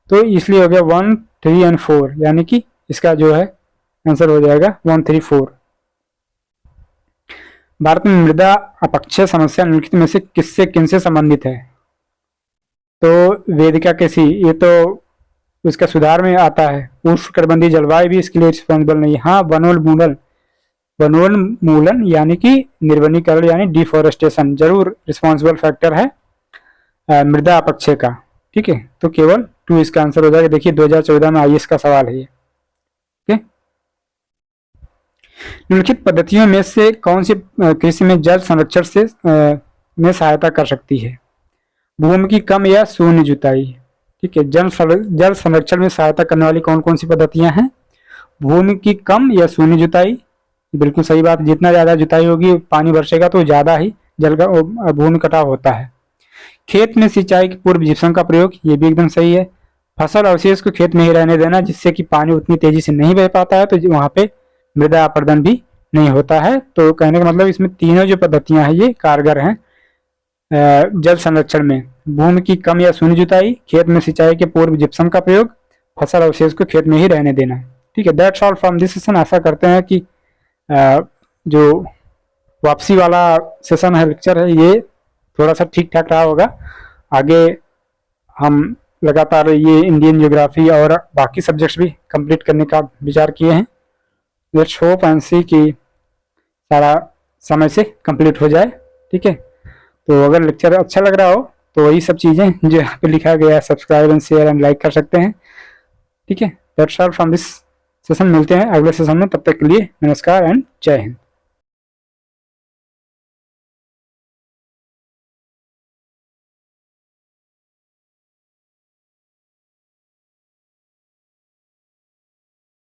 तो इसलिए हो गया 1, 3 और 4, यानी कि इसका जो है आंसर हो जाएगा 1, 3, 4। भारत में मृदा अपक्षय समस्या निम्नलिखित में से किससे किनसे संबंधित है। तो वेदिका कृषि, ये तो उसका सुधार में आता है। उष्णकटिबंधीय जलवायु भी इसके लिए रिस्पॉन्सिबल नहीं है। हाँ, वनोन्मूलन, वनोन्मूलन यानी कि निर्वनीकरण यानी डिफोरेस्टेशन जरूर रिस्पॉन्सिबल फैक्टर है मृदा अपक्षय का, ठीक है। तो केवल 2 इसका आंसर हो जाएगा। देखिए 2014 में आईएएस का सवाल है ये, ठीक है। निम्नलिखित पद्धतियों में से कौन सी कृषि में जल संरक्षण से में सहायता कर सकती है। भूमि की कम या शून्य जुताई, ठीक है। जल संरक्षण में सहायता करने वाली कौन कौन सी पद्धतियां हैं। भूमि की कम या शून्य जुताई, बिल्कुल सही बात, जितना ज्यादा जुताई होगी पानी बरसेगा तो ज्यादा ही जल का भूमि कटाव होता है। खेत में सिंचाई के पूर्व जिप्सम का प्रयोग, ये भी एकदम सही है। फसल अवशेष को खेत में ही रहने देना, जिससे कि पानी उतनी तेजी से नहीं बह पाता है, तो वहां पे मृदा अपर्दन भी नहीं होता है। तो कहने का मतलब इसमें तीनों जो पद्धतियां हैं ये कारगर हैं जल संरक्षण में। भूमि की कम या शून्य जुताई, खेत में सिंचाई के पूर्व जिप्सम का प्रयोग, फसल अवशेष को खेत में ही रहने देना, ठीक है। That's all from this session. आशा करते हैं कि जो वापसी वाला सेशन है, लेक्चर है, ये थोड़ा सा ठीक ठाक रहा होगा। आगे हम लगातार ये इंडियन ज्योग्राफी और बाकी सब्जेक्ट्स भी कंप्लीट करने का विचार किए हैं। लेट्स होप एंड सी कि सारा समय से कंप्लीट हो जाए, ठीक है। तो अगर लेक्चर अच्छा लग रहा हो तो वही सब चीज़ें जो यहाँ पे लिखा गया है, subscribe and share and like कर सकते हैं, ठीक है। That's all from this session. मिलते हैं अगले सेशन में, तब तक के लिए नमस्कार एंड जय हिंद।